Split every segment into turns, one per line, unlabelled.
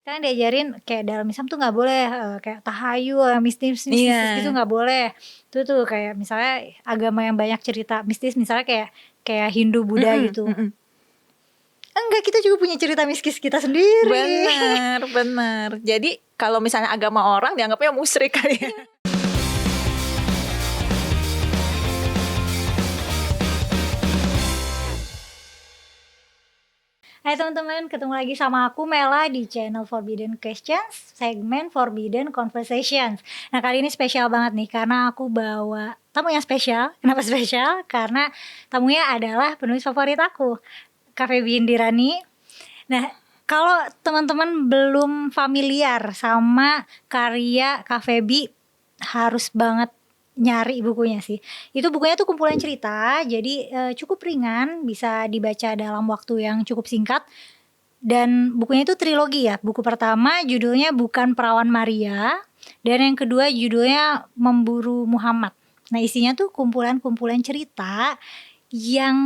kan diajarin kayak dalam Islam tuh nggak boleh kayak tahayul, mistis
Iya.
gitu nggak boleh. Itu tuh kayak misalnya agama yang banyak cerita mistis, misalnya kayak Hindu, Buddha gitu. Enggak, kita juga punya cerita mistis kita sendiri.
Benar. Jadi kalau misalnya agama orang dianggapnya musyrik kali ya.
Hai teman-teman, ketemu lagi sama aku Mela di channel Forbidden Questions, segmen Forbidden Conversations. Nah kali ini spesial banget nih karena aku bawa tamu yang spesial. Kenapa spesial? Karena tamunya adalah penulis favorit aku, Kak Feby Indirani. Nah kalau teman-teman belum familiar sama karya Kak Feby, harus banget nyari bukunya sih. Itu bukunya tuh kumpulan cerita, jadi cukup ringan, bisa dibaca dalam waktu yang cukup singkat. Dan bukunya itu trilogi ya. Buku pertama judulnya Bukan Perawan Maria, dan yang kedua judulnya Memburu Muhammad. Nah isinya tuh kumpulan-kumpulan cerita yang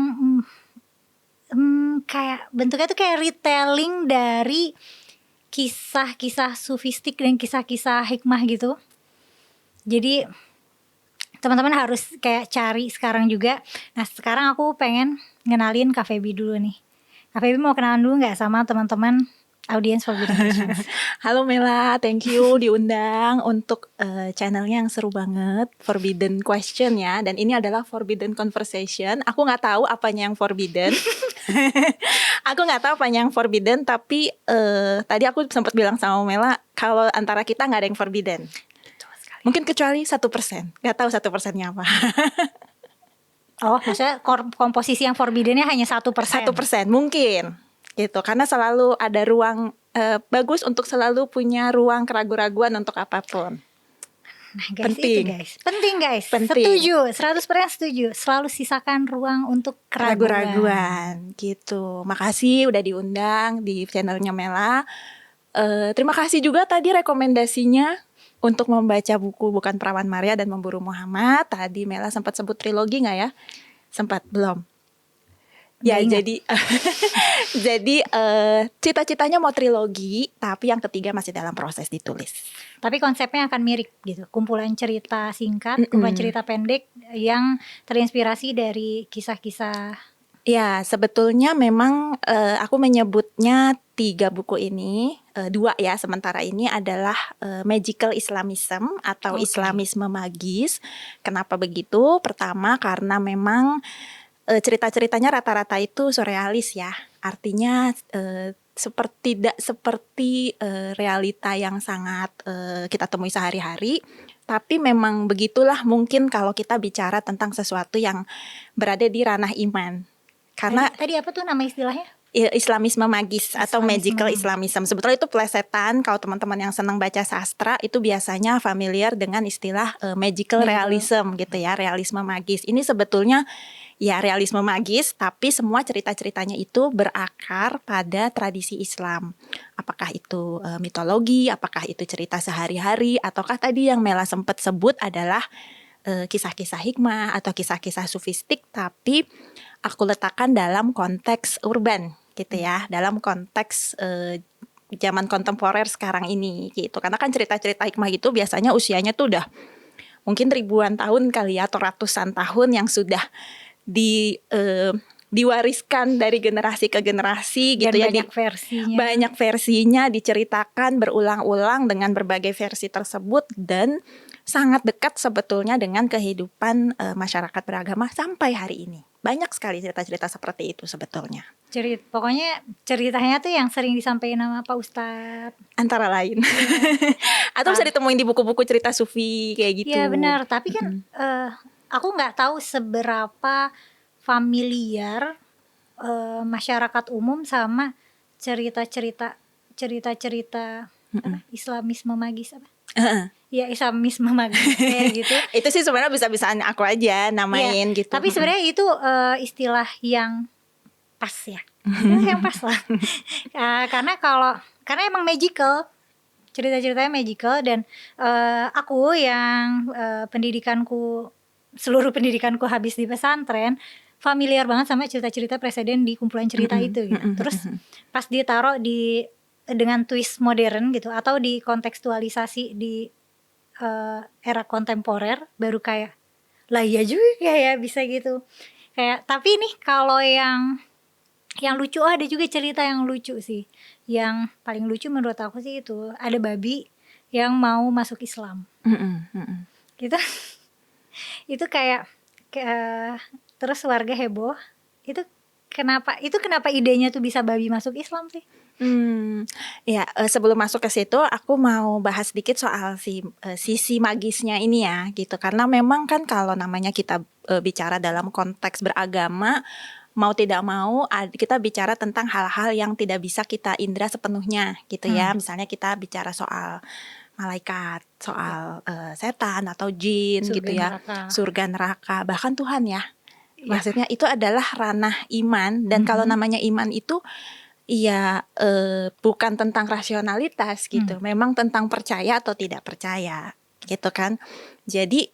kayak bentuknya tuh kayak retelling dari kisah-kisah sufistik dan kisah-kisah hikmah gitu. Jadi teman-teman harus kayak cari sekarang juga. Nah sekarang aku pengen ngenalin Kak Feby dulu nih. Kak Feby mau kenalan dulu gak sama teman-teman audiens Forbidden Questions?
Halo Mela, thank you diundang untuk channelnya yang seru banget, Forbidden Question ya. Dan ini adalah Forbidden Conversation. Aku gak tahu apanya yang forbidden. Aku gak tahu apanya yang forbidden, tapi tadi aku sempat bilang sama Mela, kalau antara kita gak ada yang forbidden. Mungkin kecuali 1%. Gak tahu 1%-nya apa.
Oh maksudnya komposisi yang forbiddennya hanya 1%?
1% mungkin gitu. Karena selalu ada ruang, bagus untuk selalu punya ruang keraguan-raguan untuk apapun.
Nah guys, penting. Itu guys, penting guys.
Penting.
Setuju, 100% setuju. Selalu sisakan ruang untuk keraguan
gitu. Makasih udah diundang di channelnya Mela. Terima kasih juga tadi rekomendasinya untuk membaca buku Bukan Perawan Maria dan Memburu Muhammad. Tadi Mela sempat sebut trilogi gak ya? Sempat, belum? Ya jadi jadi cita-citanya mau trilogi, tapi yang ketiga masih dalam proses ditulis.
Tapi konsepnya akan mirip gitu, kumpulan cerita singkat, kumpulan cerita pendek yang terinspirasi dari kisah-kisah.
Ya sebetulnya memang aku menyebutnya 3 buku ini, 2 ya sementara ini adalah Magical Islamism atau Islamisme magis. Kenapa begitu? Pertama karena memang cerita-ceritanya rata-rata itu surrealis ya. Artinya tidak seperti realita yang sangat kita temui sehari-hari. Tapi memang begitulah mungkin kalau kita bicara tentang sesuatu yang berada di ranah iman. Karena
tadi apa tuh nama istilahnya?
Islamisme magis atau Magical Islamism. Sebetulnya itu plesetan. Kalau teman-teman yang senang baca sastra itu biasanya familiar dengan istilah magical realism gitu ya, realisme magis. Ini sebetulnya ya realisme magis, tapi semua cerita-ceritanya itu berakar pada tradisi Islam. Apakah itu mitologi, apakah itu cerita sehari-hari, ataukah tadi yang Mela sempat sebut adalah kisah-kisah hikmah atau kisah-kisah sufistik, tapi aku letakkan dalam konteks urban gitu ya, dalam konteks zaman kontemporer sekarang ini gitu. Karena kan cerita-cerita hikmah itu biasanya usianya tuh udah mungkin ribuan tahun kali ya, atau ratusan tahun yang sudah diwariskan dari generasi ke generasi gitu ya. Banyak versinya diceritakan berulang-ulang dengan berbagai versi tersebut, dan sangat dekat sebetulnya dengan kehidupan masyarakat beragama sampai hari ini. Banyak sekali cerita-cerita seperti itu sebetulnya.
Pokoknya ceritanya tuh yang sering disampaikan sama Pak Ustadz.
Antara lain. Atau bisa ditemuin di buku-buku cerita sufi kayak gitu.
Iya benar, tapi kan aku gak tahu seberapa familiar masyarakat umum sama cerita-cerita Islamisme magis apa? Ya Islamisme magis kayak gitu.
Itu sih sebenarnya bisa-bisaan aku aja namain gitu.
Tapi sebenarnya itu istilah yang pas ya. Yang pas lah. Karena emang magical. Cerita-ceritanya magical, dan aku yang seluruh pendidikanku habis di pesantren, familiar banget sama cerita-cerita presiden di kumpulan cerita itu gitu. Terus pas ditaruh di dengan twist modern gitu atau dikontekstualisasi di era kontemporer baru kayak lah iya juga ya bisa gitu. Kayak tapi nih kalau yang lucu ada juga cerita yang lucu sih. Yang paling lucu menurut aku sih itu ada babi yang mau masuk Islam. Gitu. Itu kayak terus warga heboh. Kenapa idenya tuh bisa babi masuk Islam sih?
Ya, sebelum masuk ke situ aku mau bahas sedikit soal sisi magisnya ini ya gitu. Karena memang kan kalau namanya kita bicara dalam konteks beragama, mau tidak mau kita bicara tentang hal-hal yang tidak bisa kita indra sepenuhnya gitu ya. Misalnya kita bicara soal malaikat, soal setan atau jin
Surga
gitu ya,
neraka.
surga neraka, bahkan Tuhan ya. Maksudnya itu adalah ranah iman, dan kalau namanya iman itu iya, bukan tentang rasionalitas gitu, memang tentang percaya atau tidak percaya gitu kan. Jadi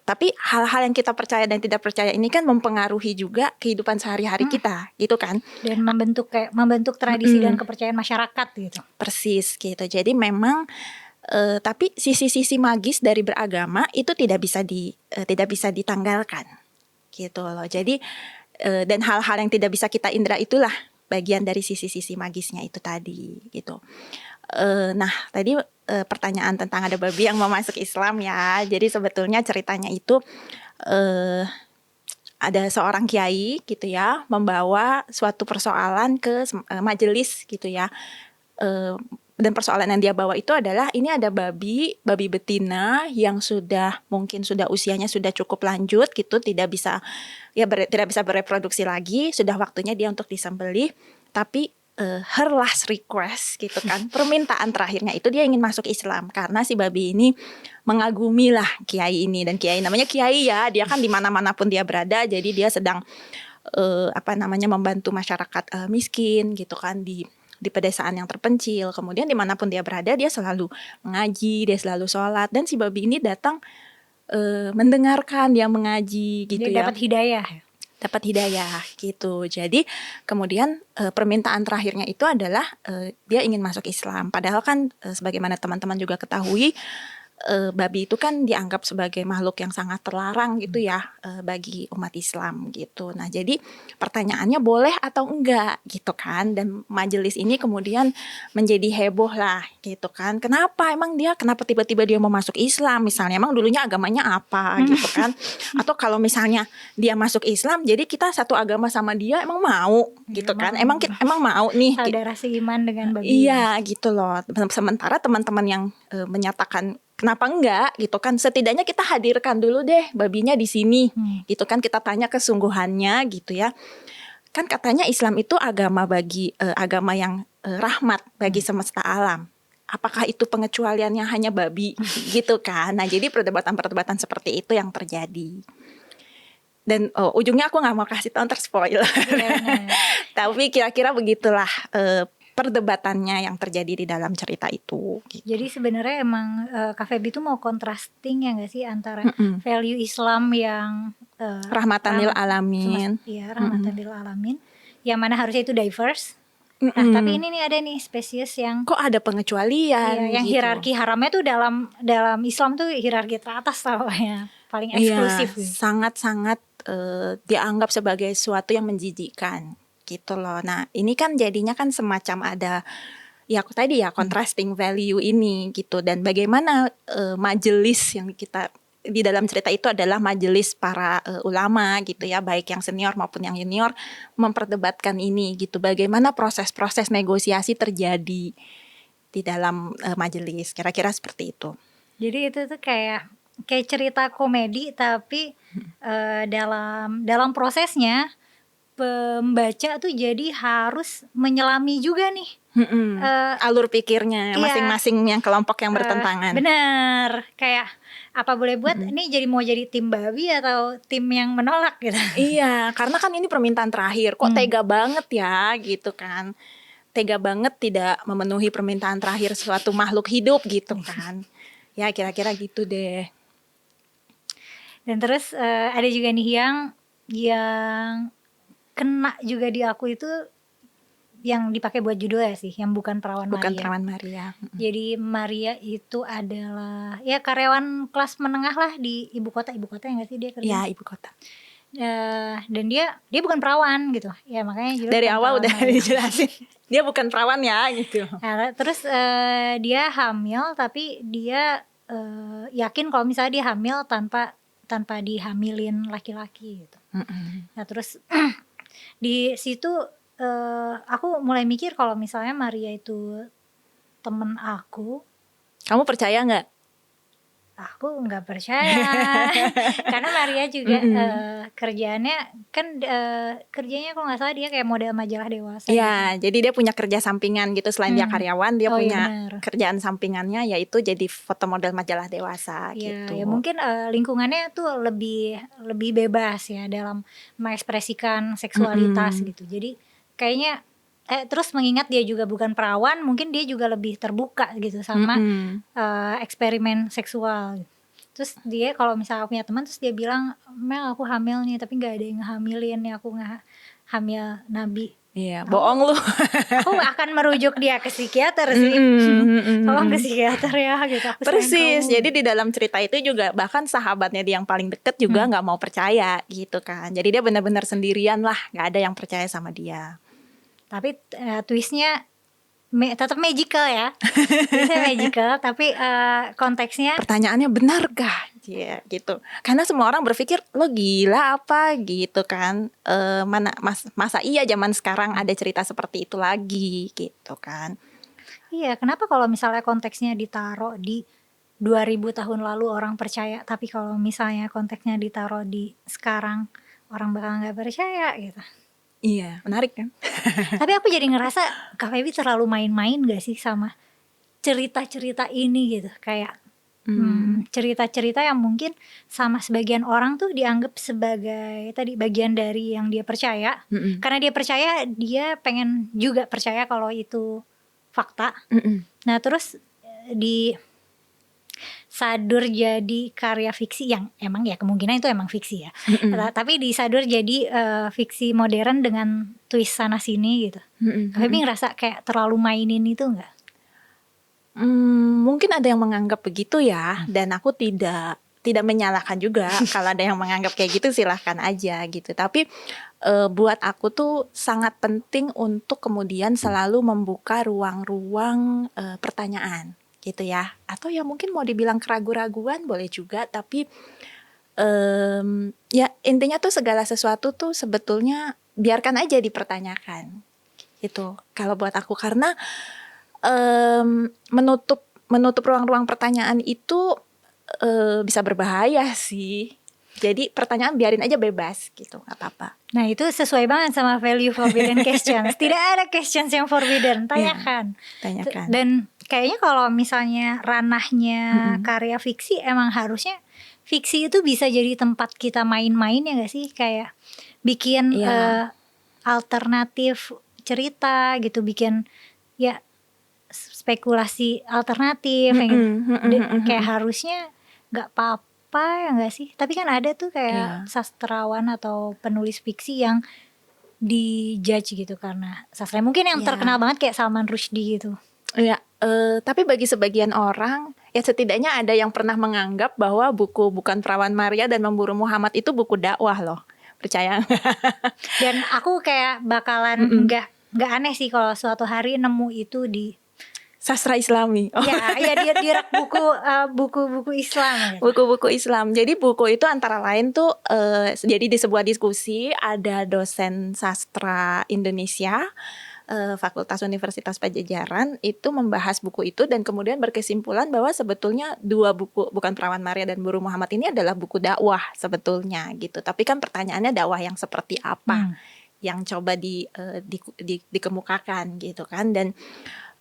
tapi hal-hal yang kita percaya dan tidak percaya ini kan mempengaruhi juga kehidupan sehari-hari kita gitu kan.
Dan membentuk tradisi dan kepercayaan masyarakat gitu.
Persis gitu. Jadi memang tapi sisi-sisi magis dari beragama itu tidak bisa ditanggalkan gitu loh. Jadi dan hal-hal yang tidak bisa kita indra itulah bagian dari sisi-sisi magisnya itu tadi gitu. Nah tadi pertanyaan tentang ada babi yang mau masuk Islam ya. Jadi sebetulnya ceritanya itu ada seorang kiai gitu ya membawa suatu persoalan ke majelis gitu ya. Dan persoalan yang dia bawa itu adalah ini ada babi betina yang mungkin sudah usianya sudah cukup lanjut gitu, tidak bisa bereproduksi lagi, sudah waktunya dia untuk disembelih, tapi her last request gitu kan, permintaan terakhirnya itu dia ingin masuk Islam karena si babi ini mengagumi lah kiai ini, dan kiai namanya kiai ya, dia kan di mana-mana pun dia berada, jadi dia sedang membantu masyarakat miskin gitu kan di pedesaan yang terpencil. Kemudian dimanapun dia berada dia selalu mengaji, dia selalu sholat, dan si babi ini datang mendengarkan dia mengaji gitu. Dia dapat hidayah gitu. Jadi kemudian permintaan terakhirnya itu adalah dia ingin masuk Islam. Padahal kan sebagaimana teman-teman juga ketahui, babi itu kan dianggap sebagai makhluk yang sangat terlarang gitu ya bagi umat Islam gitu. Nah jadi pertanyaannya boleh atau enggak gitu kan, dan majelis ini kemudian menjadi heboh lah gitu kan. Kenapa tiba-tiba dia mau masuk Islam misalnya, emang dulunya agamanya apa gitu kan. Atau kalau misalnya dia masuk Islam jadi kita satu agama sama dia, emang mau gitu kan. Emang mau nih
saudara seiman dengan babi.
Iya gitu loh. Sementara teman-teman yang menyatakan kenapa enggak gitu kan, setidaknya kita hadirkan dulu deh babinya di sini gitu kan, kita tanya kesungguhannya gitu ya. Kan katanya Islam itu agama yang rahmat bagi semesta alam. Apakah itu pengecualiannya hanya babi gitu kan. Nah jadi perdebatan-perdebatan seperti itu yang terjadi. Dan ujungnya aku gak mau kasih tahu, terspoiler. Tapi kira-kira begitulah perdebatannya yang terjadi di dalam cerita itu gitu.
Jadi sebenarnya emang Kak Feby itu mau contrasting ya nggak sih antara value Islam yang
rahmatan lil alamin,
rahmatan lil alamin, yang mana harusnya itu diverse. Nah tapi ini nih ada nih spesies yang
kok ada pengecualian
yang
gitu.
hierarki haramnya tuh dalam Islam tuh hierarki teratas ya, paling eksklusif.
Sangat-sangat dianggap sebagai sesuatu yang menjijikkan gitu loh. Nah ini kan jadinya kan semacam ada contrasting value ini gitu. Dan bagaimana majelis yang kita di dalam cerita itu adalah majelis para ulama gitu ya, baik yang senior maupun yang junior, memperdebatkan ini gitu. Bagaimana proses-proses negosiasi terjadi di dalam majelis, kira-kira seperti itu.
Jadi itu tuh kayak cerita komedi, tapi dalam prosesnya pembaca tuh jadi harus menyelami juga nih
alur pikirnya masing-masing yang kelompok yang bertentangan.
Bener, kayak apa boleh buat ini mau jadi tim babi atau tim yang menolak gitu.
Iya, karena kan ini permintaan terakhir, kok tega banget ya gitu kan. Tega banget tidak memenuhi permintaan terakhir suatu makhluk hidup gitu kan. Ya kira-kira gitu deh.
Dan terus ada juga nih yang kena juga di aku itu yang dipakai buat judulnya sih, yang bukan perawan
Bukan
Maria.
Perawan Maria.
Jadi Maria itu adalah ya karyawan kelas menengah lah di ibu kota ya nggak sih dia kerja?
Ya, ibu kota.
Dan dia bukan perawan gitu ya, makanya judul
Dari
bukan
awal
Perawan
udah
Maria.
dijelasin dia bukan perawan ya gitu.
Nah, terus dia hamil tapi dia yakin kalau misalnya dia hamil tanpa dihamilin laki-laki gitu. Nah terus di situ aku mulai mikir kalau misalnya Maria itu temen aku
Percaya nggak?
Aku nggak percaya karena Maria juga kerjaannya kan kerjanya kalau nggak salah dia kayak model majalah dewasa
Iya,
gitu.
jadi dia punya kerja sampingan gitu. Selain dia karyawan, dia
Oh, iya
punya
benar.
kerjaan sampingannya yaitu jadi foto model majalah dewasa
Ya,
gitu.
ya mungkin lingkungannya tuh lebih bebas ya dalam mengekspresikan seksualitas gitu. Jadi kayaknya terus mengingat dia juga bukan perawan, mungkin dia juga lebih terbuka gitu sama eksperimen seksual. Terus dia kalau misalnya punya teman terus dia bilang, Mel aku hamil nih tapi nggak ada yang ngehamilin nih, aku nggak hamil Nabi.
Iya, bohong lu.
Aku akan merujuk dia ke psikiater sih. Tolong ke psikiater ya gitu. Aku sayang
Persis,
kamu.
jadi di dalam cerita itu juga bahkan sahabatnya dia yang paling deket juga nggak mau percaya gitu kan. Jadi dia benar-benar sendirian lah, nggak ada yang percaya sama dia.
Tapi twistnya tetap magical ya. Twistnya magical tapi konteksnya
Pertanyaannya benarkah? Ya gitu. Karena semua orang berpikir lo gila apa gitu kan. Masa iya zaman sekarang ada cerita seperti itu lagi gitu kan.
iya, kenapa kalau misalnya konteksnya ditaruh di 2000 tahun lalu orang percaya, tapi kalau misalnya konteksnya ditaruh di sekarang orang bakal nggak percaya gitu.
Iya, menarik kan?
Tapi aku jadi ngerasa Kak Feby terlalu main-main gak sih sama cerita-cerita ini gitu. Kayak cerita-cerita yang mungkin sama sebagian orang tuh dianggap sebagai tadi bagian dari yang dia percaya. Karena dia percaya, dia pengen juga percaya kalau itu fakta. Nah terus disadur jadi karya fiksi yang emang ya kemungkinan itu emang fiksi ya. Tapi disadur jadi fiksi modern dengan twist sana sini gitu. Tapi ngerasa kayak terlalu mainin itu enggak?
Mungkin ada yang menganggap begitu ya, dan aku tidak menyalahkan juga. Kalau ada yang menganggap kayak gitu silahkan aja gitu. Tapi buat aku tuh sangat penting untuk kemudian selalu membuka ruang-ruang pertanyaan gitu ya. Atau ya mungkin mau dibilang keraguan-raguan boleh juga. Tapi ya intinya tuh segala sesuatu tuh sebetulnya biarkan aja dipertanyakan gitu. Kalau buat aku karena menutup ruang-ruang pertanyaan itu bisa berbahaya sih. Jadi pertanyaan biarin aja bebas gitu, nggak apa-apa.
Nah itu sesuai banget sama value forbidden questions. Tidak ada questions yang forbidden, tanyakan.
Tanyakan.
Dan kayaknya kalau misalnya ranahnya karya fiksi, emang harusnya fiksi itu bisa jadi tempat kita main-main ya gak sih? Kayak bikin alternatif cerita gitu, bikin ya spekulasi alternatif kayak harusnya nggak apa-apa ya nggak sih, tapi kan ada tuh kayak sastrawan atau penulis fiksi yang dijudge gitu karena sastra mungkin yang terkenal banget kayak Salman Rushdie gitu.
Ya, tapi bagi sebagian orang ya setidaknya ada yang pernah menganggap bahwa buku Bukan Perawan Maria dan Memburu Muhammad itu buku dakwah loh, percaya?
Dan aku kayak bakalan nggak aneh sih kalau suatu hari nemu itu di
sastra Islami.
Ya dia rak buku-buku Islam.
Buku-buku Islam. Jadi buku itu antara lain tuh jadi di sebuah diskusi ada dosen sastra Indonesia Fakultas Universitas Padjadjaran itu membahas buku itu dan kemudian berkesimpulan bahwa sebetulnya dua buku Bukan Perawan Maria dan Memburu Muhammad ini adalah buku dakwah sebetulnya gitu. Tapi kan pertanyaannya dakwah yang seperti apa yang coba dikemukakan gitu kan. Dan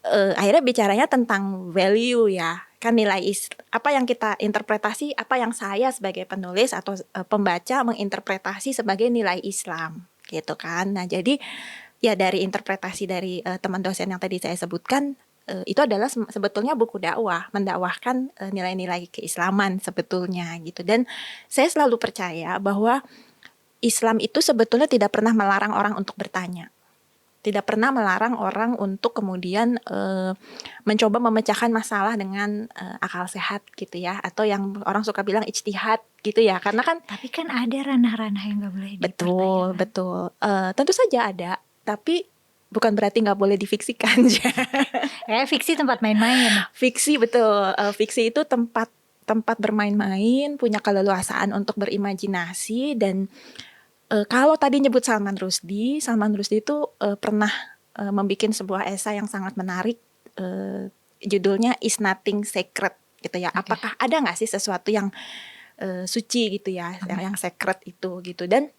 akhirnya bicaranya tentang value ya, kan nilai apa yang kita interpretasi, apa yang saya sebagai penulis atau pembaca menginterpretasi sebagai nilai Islam gitu kan. Nah jadi ya dari interpretasi dari teman dosen yang tadi saya sebutkan itu adalah sebetulnya buku dakwah, mendakwahkan nilai-nilai keislaman sebetulnya gitu. Dan saya selalu percaya bahwa Islam itu sebetulnya tidak pernah melarang orang untuk bertanya. tidak pernah melarang orang untuk kemudian mencoba memecahkan masalah dengan akal sehat gitu ya, atau yang orang suka bilang ijtihad gitu ya, karena kan
Tapi kan ada ranah-ranah yang nggak boleh
betul
dipertanyakan.
tentu saja ada, tapi bukan berarti nggak boleh difiksikan.
Fiksi tempat main-main.
Fiksi betul, fiksi itu tempat bermain-main, punya keleluasaan untuk berimajinasi. Dan kalau tadi nyebut Salman Rushdie itu pernah membuat sebuah esai yang sangat menarik, judulnya Is Nothing Sacred gitu ya.
Okay.
Apakah ada nggak sih sesuatu yang suci gitu ya, yang sacred itu gitu. Dan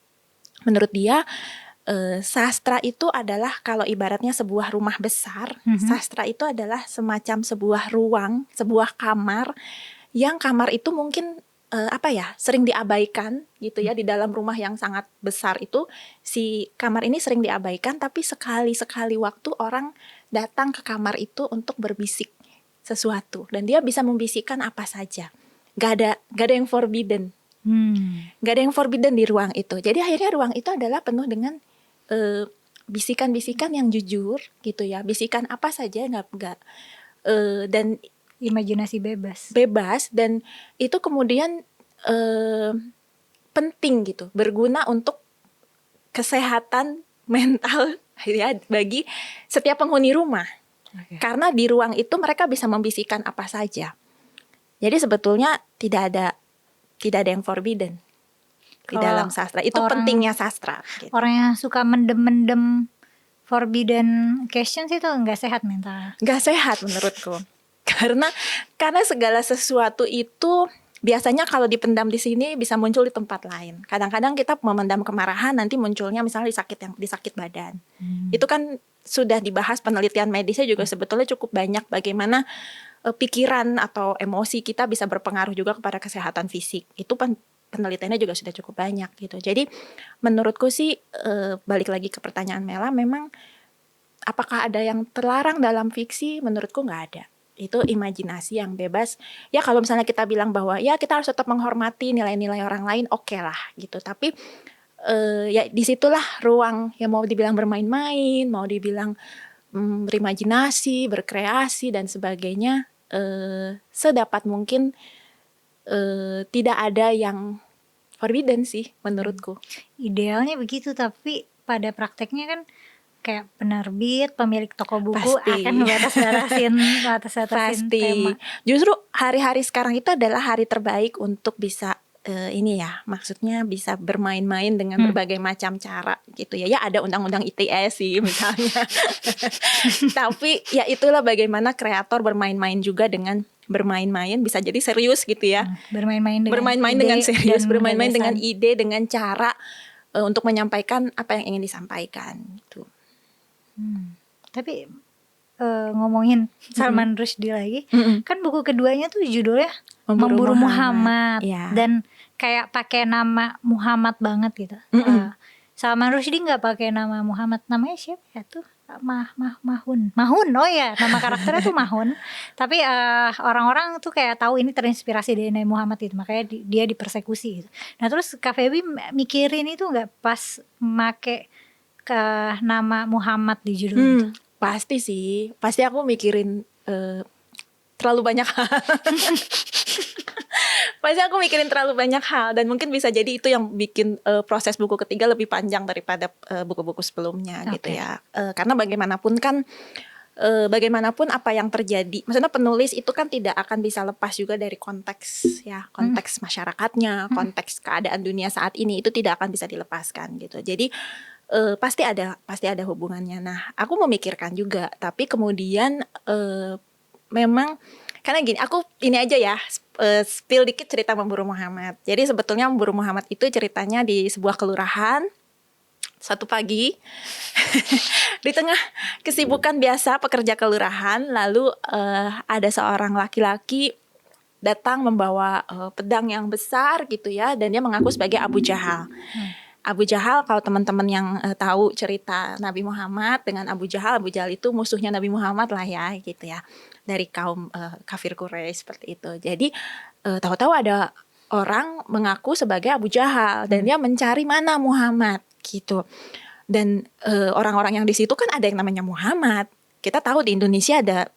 menurut dia sastra itu adalah, kalau ibaratnya sebuah rumah besar, sastra itu adalah semacam sebuah ruang, sebuah kamar, yang kamar itu mungkin sering diabaikan gitu ya. Di dalam rumah yang sangat besar itu, si kamar ini sering diabaikan, tapi sekali waktu orang datang ke kamar itu untuk berbisik sesuatu, dan dia bisa membisikkan apa saja. Gak ada yang forbidden. Gak ada yang forbidden di ruang itu. Jadi akhirnya ruang itu adalah penuh dengan bisikan-bisikan yang jujur gitu ya, bisikan apa saja, nggak dan
Imajinasi
bebas, dan itu kemudian penting gitu, berguna untuk kesehatan mental ya bagi setiap penghuni rumah.
Okay.
Karena di ruang itu mereka bisa membisikkan apa saja. Jadi sebetulnya tidak ada yang forbidden di dalam sastra. Itu pentingnya sastra gitu.
Orang yang suka mendem forbidden questions itu nggak sehat mental.
Nggak sehat menurutku. Karena segala sesuatu itu biasanya kalau dipendam di sini bisa muncul di tempat lain. Kadang-kadang kita memendam kemarahan, nanti munculnya misalnya di sakit badan. Itu kan sudah dibahas, penelitian medisnya juga sebetulnya cukup banyak, bagaimana pikiran atau emosi kita bisa berpengaruh juga kepada kesehatan fisik. Itu penelitiannya juga sudah cukup banyak gitu. Jadi menurutku sih, balik lagi ke pertanyaan Mela, memang apakah ada yang terlarang dalam fiksi? Menurutku nggak ada. Itu imajinasi yang bebas. Ya kalau misalnya kita bilang bahwa ya kita harus tetap menghormati nilai-nilai orang lain, oke lah gitu. Tapi ya disitulah ruang yang mau dibilang bermain-main, mau dibilang berimajinasi, berkreasi dan sebagainya, sedapat mungkin tidak ada yang forbidden sih menurutku.
Idealnya begitu, tapi pada prakteknya kan kayak penerbit, pemilik toko buku akan ngebatas-batasin tema.
Justru hari-hari sekarang itu adalah hari terbaik untuk bisa ini ya, maksudnya bisa bermain-main dengan berbagai macam cara gitu ya. Ya ada undang-undang ITE sih misalnya. Tapi ya itulah bagaimana kreator bermain-main juga dengan bermain-main, bisa jadi serius gitu ya.
Bermain-main
dengan serius, bermain-main dengan ide, dengan cara untuk menyampaikan apa yang ingin disampaikan gitu.
Tapi ngomongin Salman Rushdie lagi, kan buku keduanya tuh judulnya Memburu Muhammad.
Ya.
Dan kayak pakai nama Muhammad banget gitu. Salman Rushdie nggak pakai nama Muhammad, namanya siapa ya tuh? Mahun. Oh ya, nama karakternya tuh Mahun. Tapi orang-orang tuh kayak tahu ini terinspirasi dari Nabi Muhammad itu, makanya dia dipersekusi gitu. Nah terus Kak Feby mikirin itu nggak pas make ke nama Muhammad di judul itu?
Pasti sih, pasti aku mikirin terlalu banyak hal. Pasti aku mikirin terlalu banyak hal, dan mungkin bisa jadi itu yang bikin proses buku ketiga lebih panjang daripada buku-buku sebelumnya gitu ya. Karena bagaimanapun kan, bagaimanapun apa yang terjadi, maksudnya penulis itu kan tidak akan bisa lepas juga dari konteks ya, konteks masyarakatnya, konteks keadaan dunia saat ini, itu tidak akan bisa dilepaskan gitu. Jadi pasti ada hubungannya. Nah, aku memikirkan juga, tapi kemudian memang karena gini, aku ini aja ya, spill dikit cerita Memburu Muhammad. Jadi sebetulnya Memburu Muhammad itu ceritanya di sebuah kelurahan. Satu pagi di tengah kesibukan biasa pekerja kelurahan, lalu ada seorang laki-laki datang membawa pedang yang besar gitu ya, dan dia mengaku sebagai Abu Jahal. Abu Jahal, kalau teman-teman yang tahu cerita Nabi Muhammad dengan Abu Jahal itu musuhnya Nabi Muhammad lah ya gitu ya, dari kaum kafir Quraisy seperti itu. Jadi tahu-tahu ada orang mengaku sebagai Abu Jahal dan dia mencari mana Muhammad gitu. Dan orang-orang yang di situ kan ada yang namanya Muhammad. Kita tahu di Indonesia ada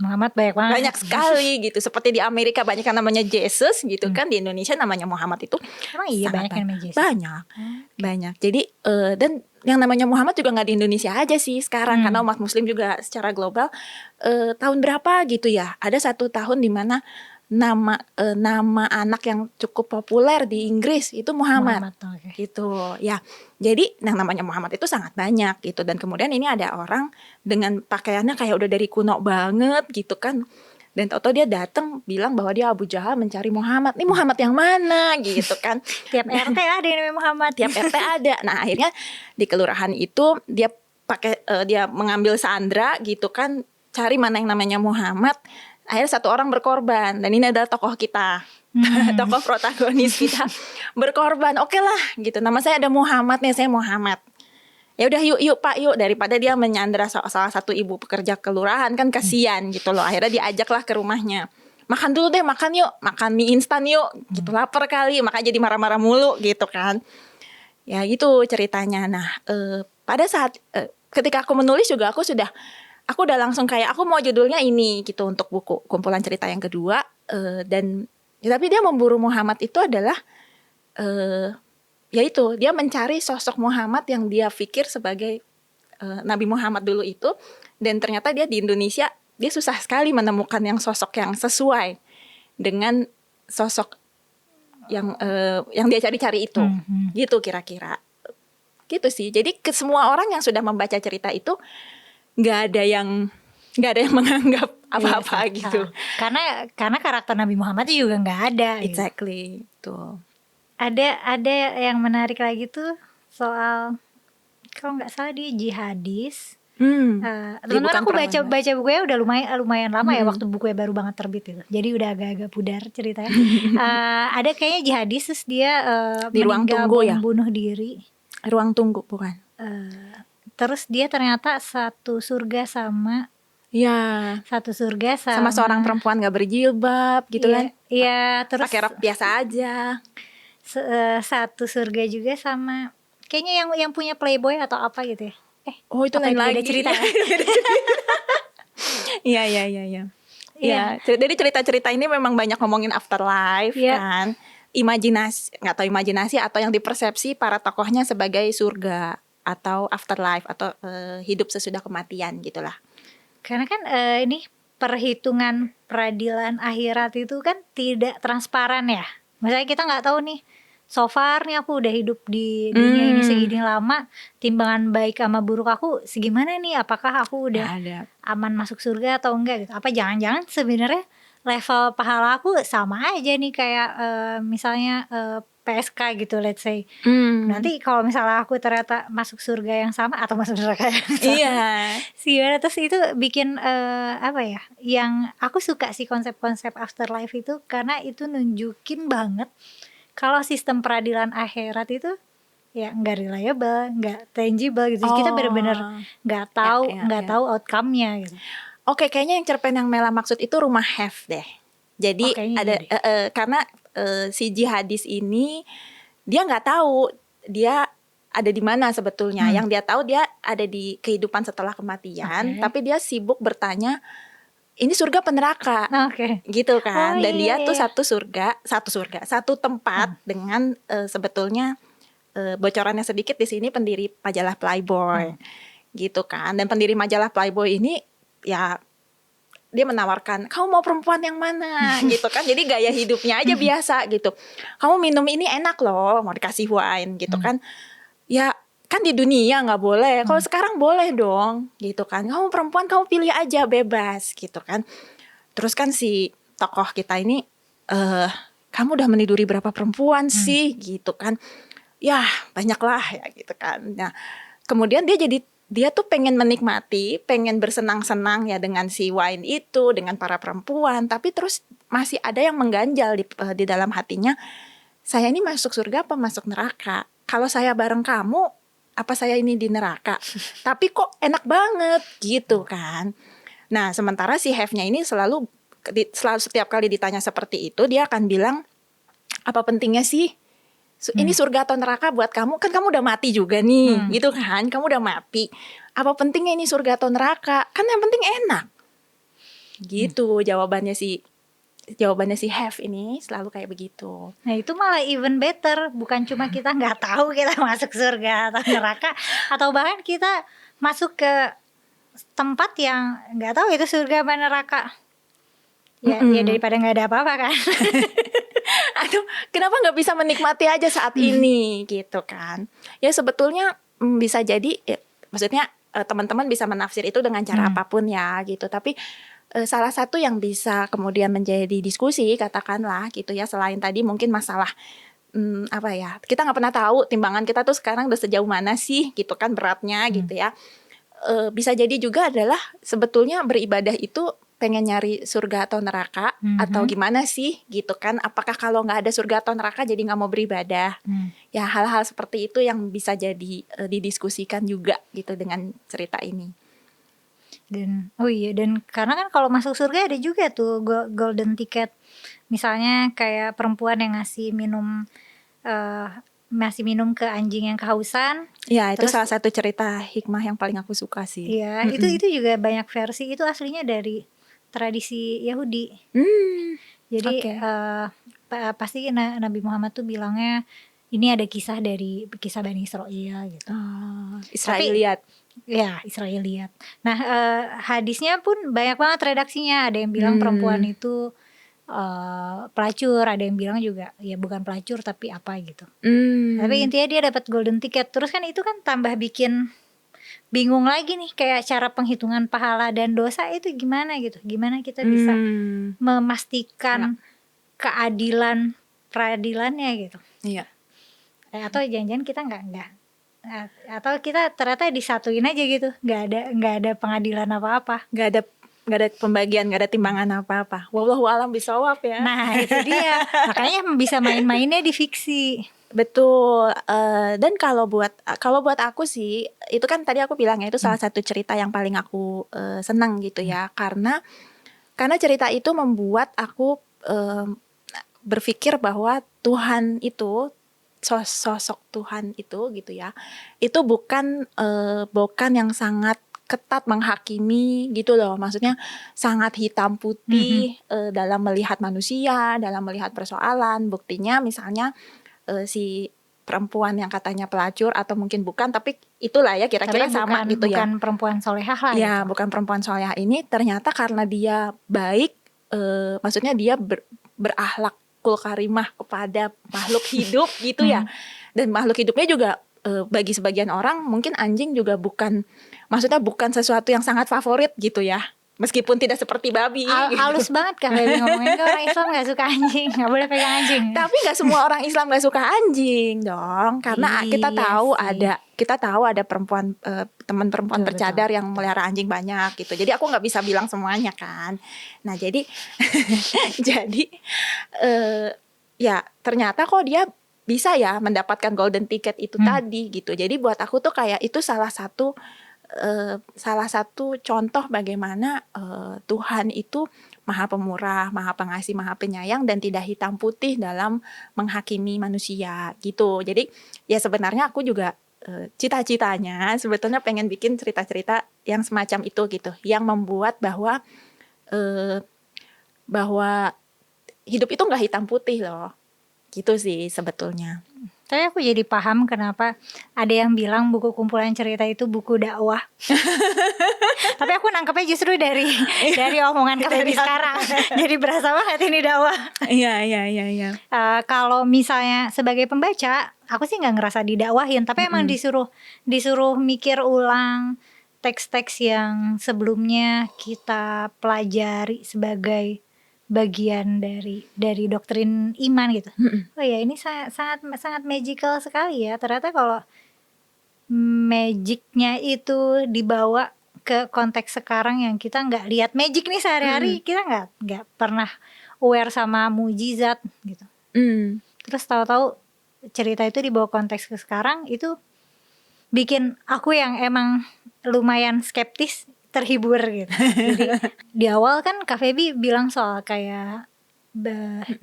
Muhammad banyak banget.
banyak sekali gitu. Seperti di Amerika banyak yang namanya Jesus gitu kan. Di Indonesia namanya Muhammad itu
Emang iya
sangat
banyak yang namanya Jesus?
banyak. Banyak. Jadi dan yang namanya Muhammad juga nggak di Indonesia aja sih sekarang, karena umat Muslim juga secara global. Tahun berapa gitu ya? Ada satu tahun di mana nama anak yang cukup populer di Inggris itu Muhammad.
Oke.
Gitu ya. Jadi yang namanya Muhammad itu sangat banyak gitu. Dan kemudian ini ada orang dengan pakaiannya kayak udah dari kuno banget gitu kan. Dan tahu-tahu dia datang bilang bahwa dia Abu Jahal mencari Muhammad. Ini Muhammad yang mana gitu kan.
Tiap RT ada yang namanya Muhammad.
Tiap RT ada. Nah akhirnya di kelurahan itu dia dia mengambil sandra gitu kan, cari mana yang namanya Muhammad. Akhirnya satu orang berkorban, dan ini adalah tokoh kita, tokoh protagonis kita berkorban. Oke lah gitu, nama saya ada Muhammad nih, saya Muhammad. Ya udah yuk Pak yuk, daripada dia menyandera salah satu ibu pekerja kelurahan kan kasihan gitu loh. Akhirnya diajaklah ke rumahnya. Makan dulu deh, makan yuk, makan mie instan yuk, gitu lapar kali, makanya jadi marah-marah mulu gitu kan. Ya gitu ceritanya. Nah pada saat ketika aku menulis juga aku udah langsung kayak aku mau judulnya ini gitu untuk buku kumpulan cerita yang kedua. Dan ya, tapi dia memburu Muhammad itu adalah yaitu dia mencari sosok Muhammad yang dia pikir sebagai Nabi Muhammad dulu itu. Dan ternyata dia di Indonesia dia susah sekali menemukan yang sosok yang sesuai dengan sosok yang dia cari-cari itu. Gitu kira-kira. Gitu sih. Jadi ke semua orang yang sudah membaca cerita itu nggak ada yang menganggap apa-apa gitu.
Karena karakter Nabi Muhammad juga nggak ada.
Exactly. Tuh.
Ada yang menarik lagi tuh soal, kalau nggak salah dia jihadis. Teman-teman aku baca bukunya udah lumayan lama ya, waktu bukunya baru banget terbit itu. Jadi udah agak-agak pudar ceritanya. Ada kayaknya jihadis terus dia
di ruang tunggu ya,
bunuh diri.
Ruang tunggu bukan?
Terus dia ternyata satu surga sama
seorang perempuan gak berjilbab gitu kan?
Iya, terus
pakai rok biasa aja.
Satu surga juga sama kayaknya yang punya Playboy atau apa gitu ya.
Itu lain lagi.
Beda cerita.
Iya. Ya, jadi cerita-cerita ini memang banyak ngomongin afterlife kan. Imajinasi atau yang dipersepsi para tokohnya sebagai surga atau afterlife atau hidup sesudah kematian gitulah.
Karena kan ini perhitungan peradilan akhirat itu kan tidak transparan ya. Misalnya kita nggak tahu nih, so far nih aku udah hidup di dunia ini segini lama, timbangan baik sama buruk aku segimana nih, apakah aku udah aman masuk surga atau enggak gitu. Apa jangan-jangan sebenarnya level pahala aku sama aja nih kayak misalnya PSK gitu, let's say. Nanti kalau misalnya aku ternyata masuk surga yang sama atau masuk neraka yang sama. Iya. Terus itu bikin apa ya? Yang aku suka sih konsep-konsep afterlife itu, karena itu nunjukin banget kalau sistem peradilan akhirat itu ya nggak reliable, nggak tangible gitu. Kita benar-benar nggak tahu outcome-nya gitu.
Oke, kayaknya yang cerpen yang Mela maksud itu Rumah Have deh. Jadi ada karena si jihadis ini dia nggak tahu dia ada di mana sebetulnya. Yang dia tahu dia ada di kehidupan setelah kematian, tapi dia sibuk bertanya ini surga apa neraka, gitu kan. Dan dia tuh satu tempat dengan sebetulnya bocorannya sedikit di sini pendiri majalah Playboy, gitu kan. Dan pendiri majalah Playboy ini ya dia menawarkan, kamu mau perempuan yang mana gitu kan. Jadi gaya hidupnya aja biasa gitu. Kamu minum ini enak loh, mau dikasih wine gitu kan. Ya kan di dunia gak boleh, kalau sekarang boleh dong gitu kan. Kamu perempuan, kamu pilih aja, bebas gitu kan. Terus kan si tokoh kita ini kamu udah meniduri berapa perempuan sih gitu kan. Ya banyak lah ya gitu kan. Nah kemudian dia tuh pengen menikmati, pengen bersenang-senang ya dengan si wine itu, dengan para perempuan. Tapi terus masih ada yang mengganjal di dalam hatinya. Saya ini masuk surga apa masuk neraka? Kalau saya bareng kamu, apa saya ini di neraka? Tapi kok enak banget gitu kan. Nah sementara si have-nya ini selalu setiap kali ditanya seperti itu, dia akan bilang, apa pentingnya sih Ini surga atau neraka buat kamu, kan kamu udah mati juga nih, gitu kan, kamu udah mati. Apa pentingnya ini surga atau neraka? Kan yang penting enak. Gitu jawabannya si Have ini selalu kayak begitu.
Nah itu malah even better, bukan cuma kita nggak tahu kita masuk surga atau neraka, atau bahkan kita masuk ke tempat yang nggak tahu itu surga apa neraka. Ya daripada nggak ada apa-apa kan.
Aduh, kenapa nggak bisa menikmati aja saat ini gitu kan? Ya sebetulnya bisa jadi, maksudnya teman-teman bisa menafsir itu dengan cara apapun ya gitu. Tapi salah satu yang bisa kemudian menjadi diskusi katakanlah gitu ya, selain tadi mungkin masalah apa ya, kita nggak pernah tahu timbangan kita tuh sekarang udah sejauh mana sih gitu kan beratnya gitu ya. Bisa jadi juga adalah sebetulnya beribadah itu pengen nyari surga atau neraka atau gimana sih gitu kan, apakah kalau nggak ada surga atau neraka jadi nggak mau beribadah. Ya hal-hal seperti itu yang bisa jadi didiskusikan juga gitu dengan cerita ini.
Dan karena kan kalau masuk surga ada juga tuh golden ticket, misalnya kayak perempuan yang ngasih minum ke anjing yang kehausan.
Ya itu salah satu cerita hikmah yang paling aku suka sih.
Iya, itu juga banyak versi, itu aslinya dari tradisi Yahudi. Jadi pasti Nabi Muhammad tuh bilangnya ini ada kisah Bani Israel gitu.
Israiliyat.
Ya, Israiliyat. Nah, hadisnya pun banyak banget redaksinya. Ada yang bilang perempuan itu pelacur, ada yang bilang juga ya bukan pelacur tapi apa gitu. Tapi intinya dia dapat golden ticket. Terus kan itu kan tambah bikin bingung lagi nih, kayak cara penghitungan pahala dan dosa itu gimana gitu. Gimana kita bisa memastikan peradilannya gitu.
Iya.
Atau jangan-jangan kita enggak atau kita ternyata disatuin aja gitu, nggak ada pengadilan apa-apa,
nggak ada pembagian, nggak ada timbangan apa-apa. Wallahu a'lam bishawab ya.
Nah itu dia, makanya bisa main-mainnya di fiksi.
Betul. Dan kalau buat aku sih, itu kan tadi aku bilangnya itu salah satu cerita yang paling aku senang gitu ya, karena cerita itu membuat aku berpikir bahwa Tuhan itu, sosok Tuhan itu gitu ya, itu bukan yang sangat ketat menghakimi gitu loh, maksudnya sangat hitam putih dalam melihat manusia, dalam melihat persoalan. Buktinya misalnya si perempuan yang katanya pelacur atau mungkin bukan, tapi itulah ya kira-kira sama gitu ya.
Bukan perempuan solehah lah.
Ya,
gitu.
Bukan perempuan solehah ini ternyata karena dia baik, maksudnya dia berakhlak karimah kepada makhluk hidup gitu ya. Dan makhluk hidupnya juga bagi sebagian orang mungkin anjing juga bukan sesuatu yang sangat favorit gitu ya. Meskipun tidak seperti babi gitu.
Halus banget kan baby ngomongin, kan orang Islam gak suka anjing, gak boleh pegang anjing.
Tapi gak semua orang Islam gak suka anjing dong. Karena kita tahu ada perempuan, teman perempuan bercadar yang melihara anjing banyak gitu. Jadi aku gak bisa bilang semuanya kan. Nah jadi ya ternyata kok dia bisa ya mendapatkan golden ticket itu tadi gitu. Jadi buat aku tuh kayak itu salah satu contoh bagaimana Tuhan itu Maha Pemurah, Maha Pengasih, Maha Penyayang, dan tidak hitam putih dalam menghakimi manusia gitu. Jadi ya sebenarnya aku juga cita-citanya sebetulnya pengen bikin cerita-cerita yang semacam itu gitu, yang membuat bahwa hidup itu nggak hitam putih loh, gitu sih sebetulnya.
Tapi aku jadi paham kenapa ada yang bilang buku kumpulan cerita itu buku dakwah. Tapi aku nangkepnya justru dari omongan kalian sekarang. Jadi berasa banget ini dakwah.
Iya.
Kalau misalnya sebagai pembaca, aku sih nggak ngerasa didakwahin. Tapi emang disuruh mikir ulang teks-teks yang sebelumnya kita pelajari sebagai bagian dari doktrin iman gitu. Oh ya, ini sangat magical sekali ya. Ternyata kalau magicnya itu dibawa ke konteks sekarang yang kita nggak lihat magic nih sehari-hari, kita nggak pernah aware sama mujizat gitu. Terus tahu-tahu cerita itu dibawa konteks ke sekarang, itu bikin aku yang emang lumayan skeptis terhibur gitu. Jadi di awal kan Kak Feby bilang soal kayak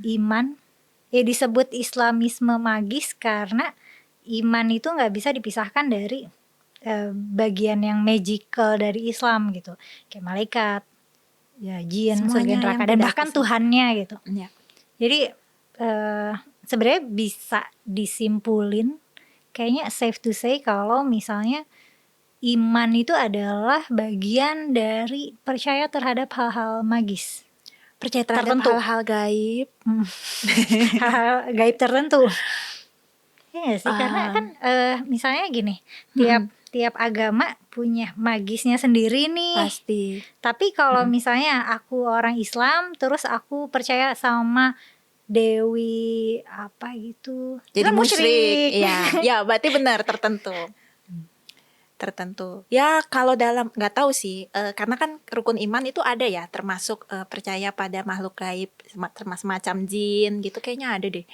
iman ya disebut Islamisme magis karena iman itu nggak bisa dipisahkan dari bagian yang magical dari Islam gitu, kayak malaikat, ya jin, surga
Semuanya
neraka,
yang
dan
tidak
bahkan
bisa.
Tuhannya gitu.
Ya.
Jadi sebenarnya bisa disimpulin, kayaknya safe to say kalau misalnya iman itu adalah bagian dari percaya terhadap hal-hal magis,
Percaya terhadap
tertentu,
hal-hal gaib.
hal-hal gaib tertentu. Iya nggak sih? Karena kan misalnya gini, tiap agama punya magisnya sendiri nih.
Pasti.
Tapi kalau misalnya aku orang Islam, terus aku percaya sama Dewi apa gitu, itu
Jadi
kan musyrik.
Iya, ya berarti benar tertentu. Ya kalau dalam nggak tahu sih, karena kan rukun iman itu ada ya, termasuk percaya pada makhluk gaib, semacam jin gitu, kayaknya ada deh.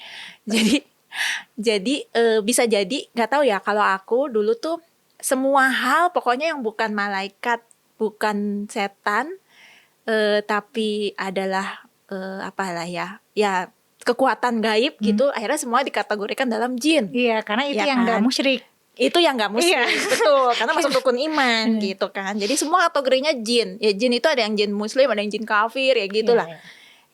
Jadi bisa jadi, nggak tahu ya, kalau aku dulu tuh semua hal pokoknya yang bukan malaikat, bukan setan, tapi adalah apalah ya kekuatan gaib gitu, akhirnya semua dikategorikan dalam jin.
Iya, karena itu
Ya
yang nggak
kan?
musyrik.
Itu yang nggak musyrik,
Iya.
betul, karena masuk rukun iman gitu kan. Jadi semua kategorinya jin. Ya jin itu ada yang jin muslim, ada yang jin kafir, ya gitulah.
Iya.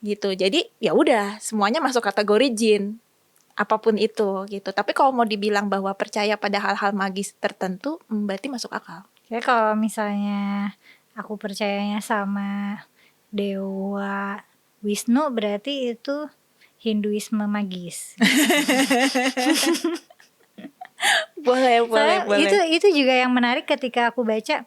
Gitu. Jadi ya udah, semuanya masuk kategori jin. Apapun itu gitu. Tapi kalau mau dibilang bahwa percaya pada hal-hal magis tertentu, berarti masuk akal.
Jadi kalau misalnya aku percayanya sama Dewa Wisnu, berarti itu Hinduisme magis.
Boleh.
Itu juga yang menarik ketika aku baca,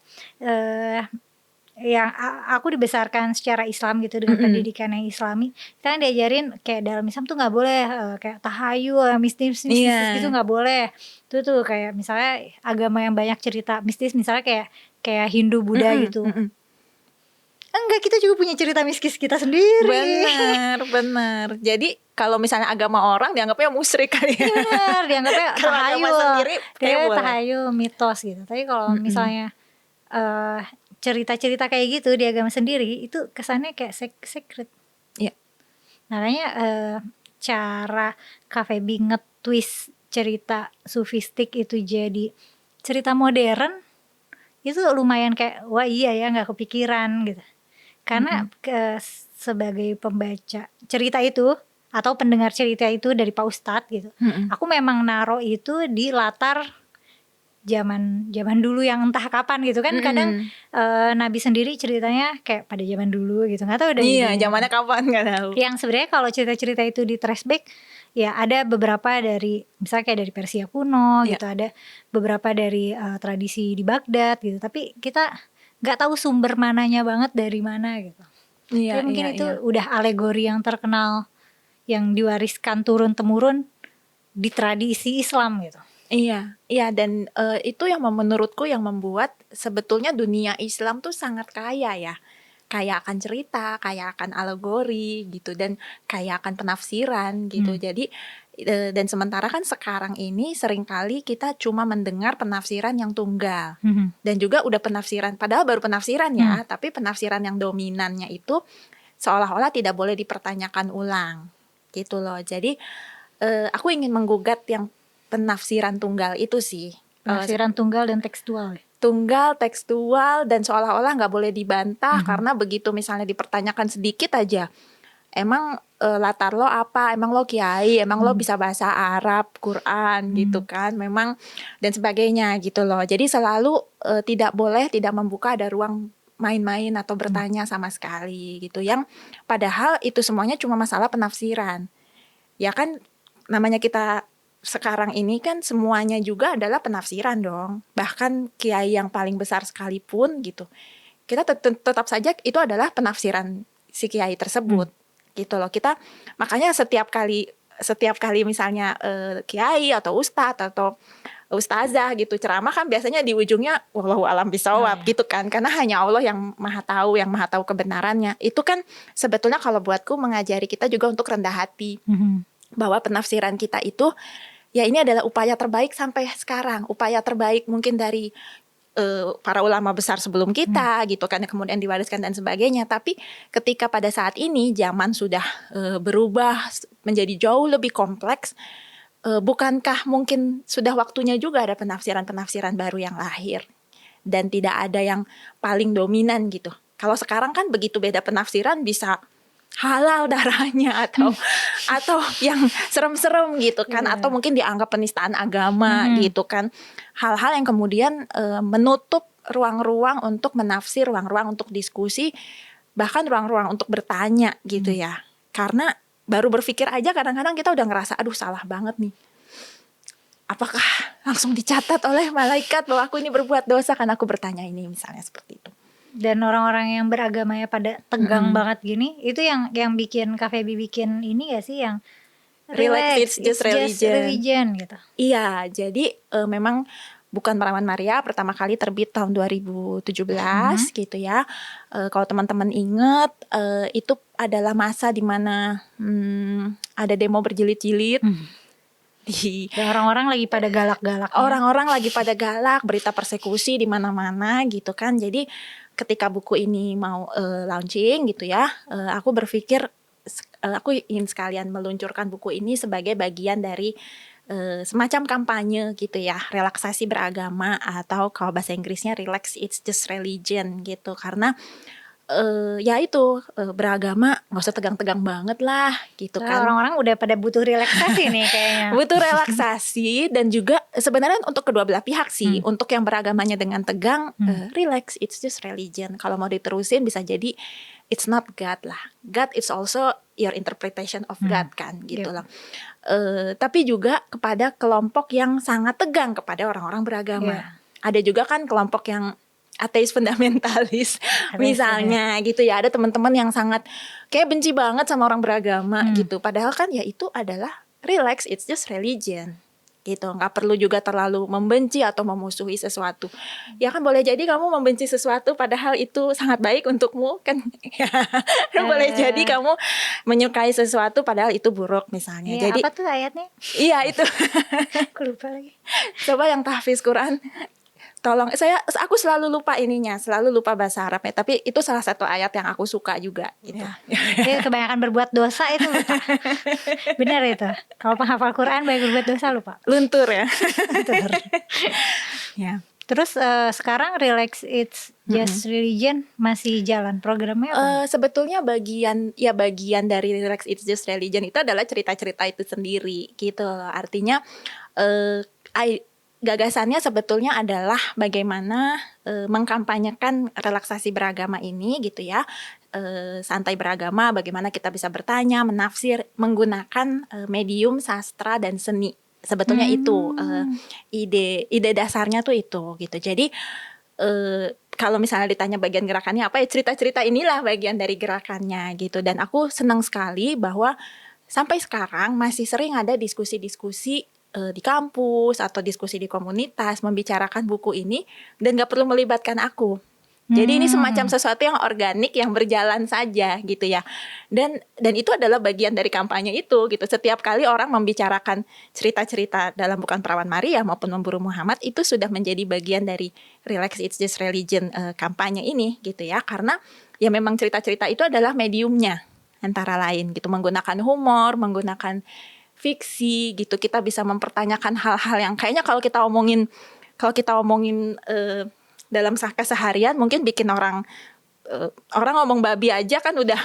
yang aku dibesarkan secara Islam gitu, dengan pendidikan yang Islami. Kita kan diajarin kayak dalam Islam tuh nggak boleh kayak tahayul, mistis gitu nggak boleh. Itu tuh kayak misalnya agama yang banyak cerita mistis, misalnya kayak Hindu, Buddha gitu. Enggak, kita juga punya cerita mistis kita sendiri.
Benar. Jadi kalau misalnya agama orang dianggapnya musyrik kali ya.
Benar, dianggapnya
Kalau agama
tahayul,
sendiri kayak boleh.
tahayul, mitos gitu. Tapi kalau misalnya cerita-cerita kayak gitu di agama sendiri, itu kesannya kayak secret.
Iya.
Makanya cara Kafebi nge-twist cerita sufistik itu jadi cerita modern, itu lumayan kayak wah iya ya, nggak kepikiran gitu. Karena sebagai pembaca cerita itu atau pendengar cerita itu dari Pak Ustadz gitu, aku memang naro itu di latar zaman dulu yang entah kapan gitu kan. Kadang Nabi sendiri ceritanya kayak pada zaman dulu gitu, nggak tahu dari
zamannya kapan nggak tahu.
Yang sebenarnya kalau cerita-cerita itu di trace back, ya ada beberapa dari misalnya kayak dari Persia kuno gitu, ada beberapa dari tradisi di Baghdad gitu, tapi kita nggak tahu sumber mananya banget dari mana gitu. Tapi mungkin itu udah alegori yang terkenal yang diwariskan turun-temurun di tradisi Islam gitu.
Iya, dan itu yang menurutku yang membuat sebetulnya dunia Islam tuh sangat kaya ya. Kaya akan cerita, kaya akan alegori gitu, dan kaya akan penafsiran gitu. Jadi dan sementara kan sekarang ini seringkali kita cuma mendengar penafsiran yang tunggal. Dan juga udah penafsiran, padahal baru penafsiran ya, tapi penafsiran yang dominannya itu seolah-olah tidak boleh dipertanyakan ulang gitu loh. Jadi aku ingin menggugat yang penafsiran tunggal itu sih.
Penafsiran tunggal dan tekstual.
Tunggal, tekstual, dan seolah-olah nggak boleh dibantah karena begitu misalnya dipertanyakan sedikit aja, emang latar lo apa, emang lo kiai, emang lo bisa bahasa Arab, Quran gitu kan, memang dan sebagainya gitu loh. Jadi selalu tidak membuka ada ruang main-main atau bertanya sama sekali gitu, yang padahal itu semuanya cuma masalah penafsiran. Ya kan, namanya kita sekarang ini kan semuanya juga adalah penafsiran dong. Bahkan kiai yang paling besar sekalipun gitu, kita tetap saja itu adalah penafsiran si kiai tersebut gitu loh. Kita makanya setiap kali misalnya kiai atau ustadz atau ustazah gitu ceramah, kan biasanya di ujungnya wallahu alam bisawab gitu kan, karena hanya Allah yang maha tahu kebenarannya. Itu kan sebetulnya kalau buatku mengajari kita juga untuk rendah hati, bahwa penafsiran kita itu ya ini adalah upaya terbaik sampai sekarang, upaya terbaik mungkin dari para ulama besar sebelum kita gitu kan, kemudian diwariskan dan sebagainya. Tapi ketika pada saat ini zaman sudah berubah menjadi jauh lebih kompleks, bukankah mungkin sudah waktunya juga ada penafsiran-penafsiran baru yang lahir dan tidak ada yang paling dominan gitu. Kalau sekarang kan begitu beda penafsiran bisa halal darahnya atau yang serem-serem gitu kan, atau mungkin dianggap penistaan agama gitu kan. Hal-hal yang kemudian menutup ruang-ruang untuk menafsir, ruang-ruang untuk diskusi, bahkan ruang-ruang untuk bertanya gitu ya. Karena baru berpikir aja kadang-kadang kita udah ngerasa aduh salah banget nih. Apakah langsung dicatat oleh malaikat bahwa aku ini berbuat dosa karena aku bertanya ini, misalnya seperti itu.
Dan orang-orang yang beragamanya pada tegang banget gini, itu yang bikin Kak Feby bikin ini gak sih, yang
Relax, it's just
religion gitu.
Iya, jadi memang Bukan Perawan Maria pertama kali terbit tahun 2017 gitu ya. Kalau teman-teman ingat, itu adalah masa di mana ada demo berjilid-jilid.
Dan orang-orang lagi pada galak-galak.
Orang-orang lagi pada galak, berita persekusi di mana-mana gitu kan. Jadi ketika buku ini mau launching gitu ya, aku berpikir aku ingin sekalian meluncurkan buku ini sebagai bagian dari semacam kampanye gitu ya, relaksasi beragama, atau kalau bahasa Inggrisnya relax it's just religion gitu. Karena ya itu beragama nggak usah tegang-tegang banget lah gitu kan.
Orang-orang udah pada butuh relaksasi nih kayaknya.
Butuh relaksasi, dan juga sebenarnya untuk kedua belah pihak sih. Untuk yang beragamanya dengan tegang, relax it's just religion. Kalau mau diterusin bisa jadi it's not God lah. God it's also your interpretation of God kan gitu lah. Tapi juga kepada kelompok yang sangat tegang kepada orang-orang beragama. Ada juga kan kelompok yang ateis fundamentalis misalnya gitu ya. Ada teman-teman yang sangat kayak benci banget sama orang beragama gitu. Padahal kan ya itu adalah relax, it's just religion gitu. Nggak perlu juga terlalu membenci atau memusuhi sesuatu. Ya kan boleh jadi kamu membenci sesuatu padahal itu sangat baik untukmu kan. Boleh jadi kamu menyukai sesuatu padahal itu buruk misalnya. Jadi
apa tuh ayatnya?
Iya itu.
Aku lupa lagi.
Coba yang tahfiz Quran, tolong, aku selalu lupa ininya, selalu lupa bahasa Arabnya, tapi itu salah satu ayat yang aku suka juga gitu.
Ya, kebanyakan berbuat dosa itu lupa. Benar itu. Kalau penghafal Quran banyak berbuat dosa lupa.
Luntur ya.
Luntur.
Ya.
Terus sekarang relax it's just religion masih jalan programnya apa?
Sebetulnya bagian dari relax it's just religion itu adalah cerita-cerita itu sendiri gitu. Artinya gagasannya sebetulnya adalah bagaimana mengkampanyekan relaksasi beragama ini gitu ya, santai beragama, bagaimana kita bisa bertanya, menafsir menggunakan medium sastra dan seni. Sebetulnya itu ide dasarnya tuh itu gitu. Jadi kalau misalnya ditanya bagian gerakannya apa, ya cerita-cerita inilah bagian dari gerakannya gitu. Dan aku senang sekali bahwa sampai sekarang masih sering ada diskusi-diskusi di kampus atau diskusi di komunitas membicarakan buku ini dan gak perlu melibatkan aku. Jadi ini semacam sesuatu yang organik, yang berjalan saja gitu ya. Dan itu adalah bagian dari kampanye itu gitu. Setiap kali orang membicarakan cerita-cerita dalam Bukan Perawan Maria maupun Memburu Muhammad, itu sudah menjadi bagian dari Relax It's Just Religion kampanye ini gitu ya. Karena ya memang cerita-cerita itu adalah mediumnya antara lain gitu, menggunakan humor, menggunakan fiksi gitu, kita bisa mempertanyakan hal-hal yang kayaknya kalau kita omongin dalam keseharian mungkin bikin orang ngomong babi aja kan udah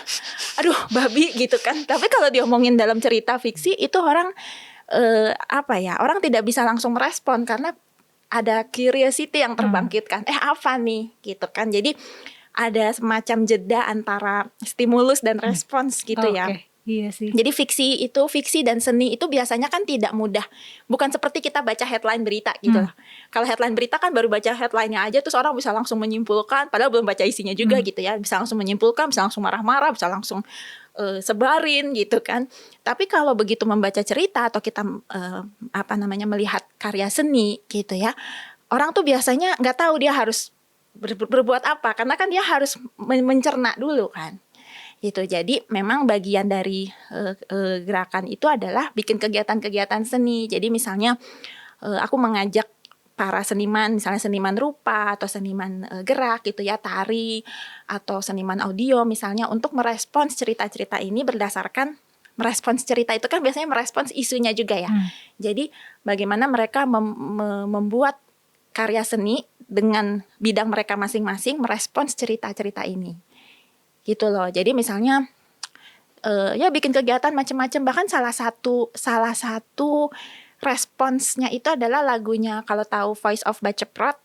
aduh babi gitu kan. Tapi kalau diomongin dalam cerita fiksi itu orang orang tidak bisa langsung merespon karena ada curiosity yang terbangkitkan. Apa nih gitu kan. Jadi ada semacam jeda antara stimulus dan respons gitu ya.
Iya sih.
Jadi fiksi dan seni itu biasanya kan tidak mudah. Bukan seperti kita baca headline berita gitu lah. Kalau headline berita kan baru baca headline-nya aja terus orang bisa langsung menyimpulkan padahal belum baca isinya juga gitu ya. Bisa langsung menyimpulkan, bisa langsung marah-marah, bisa langsung sebarin gitu kan. Tapi kalau begitu membaca cerita atau kita melihat karya seni gitu ya. Orang tuh biasanya nggak tahu dia harus berbuat apa karena kan dia harus mencerna dulu kan. Gitu. Jadi memang bagian dari gerakan itu adalah bikin kegiatan-kegiatan seni. Jadi misalnya aku mengajak para seniman, misalnya seniman rupa atau seniman gerak gitu ya, tari atau seniman audio misalnya, untuk merespons cerita-cerita ini berdasarkan, merespons cerita itu kan biasanya merespons isunya juga ya. Jadi bagaimana mereka membuat karya seni dengan bidang mereka masing-masing merespons cerita-cerita ini. Gitu loh. Jadi misalnya ya bikin kegiatan macam-macam, bahkan salah satu responsnya itu adalah lagunya, kalau tahu Voice of Baceprot.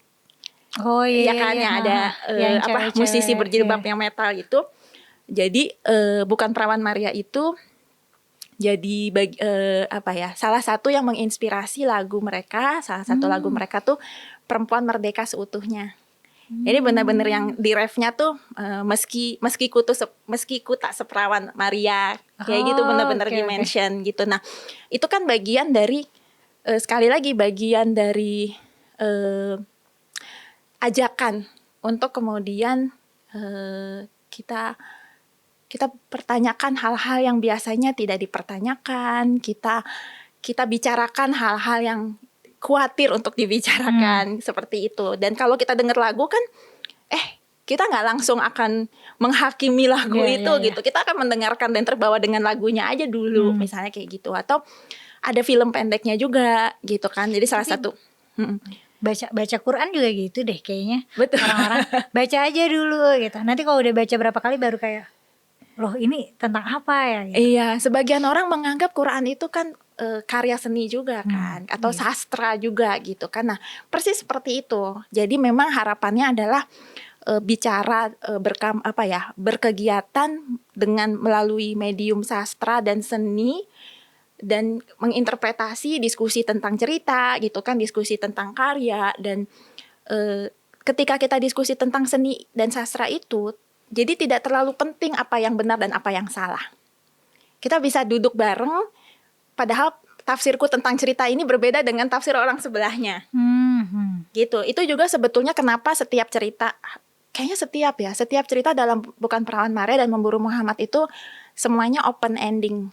Oh iya,
Ya kan, yang ada
yang
musisi
cewek-cewek,
berjilbab yang metal itu. Jadi Bukan Perawan Maria itu jadi salah satu yang menginspirasi lagu mereka. Salah satu lagu mereka tuh Perempuan Merdeka Seutuhnya. Jadi benar-benar yang di refnya tuh meski ku tak seperawan Maria, kayak gitu, benar-benar di-mention gitu. Nah, itu kan bagian dari sekali lagi bagian dari ajakan untuk kemudian kita pertanyakan hal-hal yang biasanya tidak dipertanyakan, kita bicarakan hal-hal yang khawatir untuk dibicarakan, seperti itu. Dan kalau kita dengar lagu kan kita nggak langsung akan menghakimi lagu itu gitu. Kita akan mendengarkan dan terbawa dengan lagunya aja dulu, misalnya kayak gitu. Atau ada film pendeknya juga gitu kan. Jadi salah satu
baca Quran juga gitu deh kayaknya.
Betul.
Orang-orang baca aja dulu gitu. Nanti kalau udah baca berapa kali baru kayak, loh ini tentang apa ya gitu.
Iya, sebagian orang menganggap Quran itu kan karya seni juga kan, atau sastra juga gitu kan. Nah, persis seperti itu. Jadi memang harapannya adalah bicara berkegiatan dengan melalui medium sastra dan seni, dan menginterpretasi, diskusi tentang cerita gitu kan, diskusi tentang karya. Dan ketika kita diskusi tentang seni dan sastra itu, jadi tidak terlalu penting apa yang benar dan apa yang salah. Kita bisa duduk bareng, padahal tafsirku tentang cerita ini berbeda dengan tafsir orang sebelahnya. Gitu. Itu juga sebetulnya kenapa setiap cerita, kayaknya setiap cerita dalam Bukan Perawan Maria dan Memburu Muhammad itu semuanya open ending.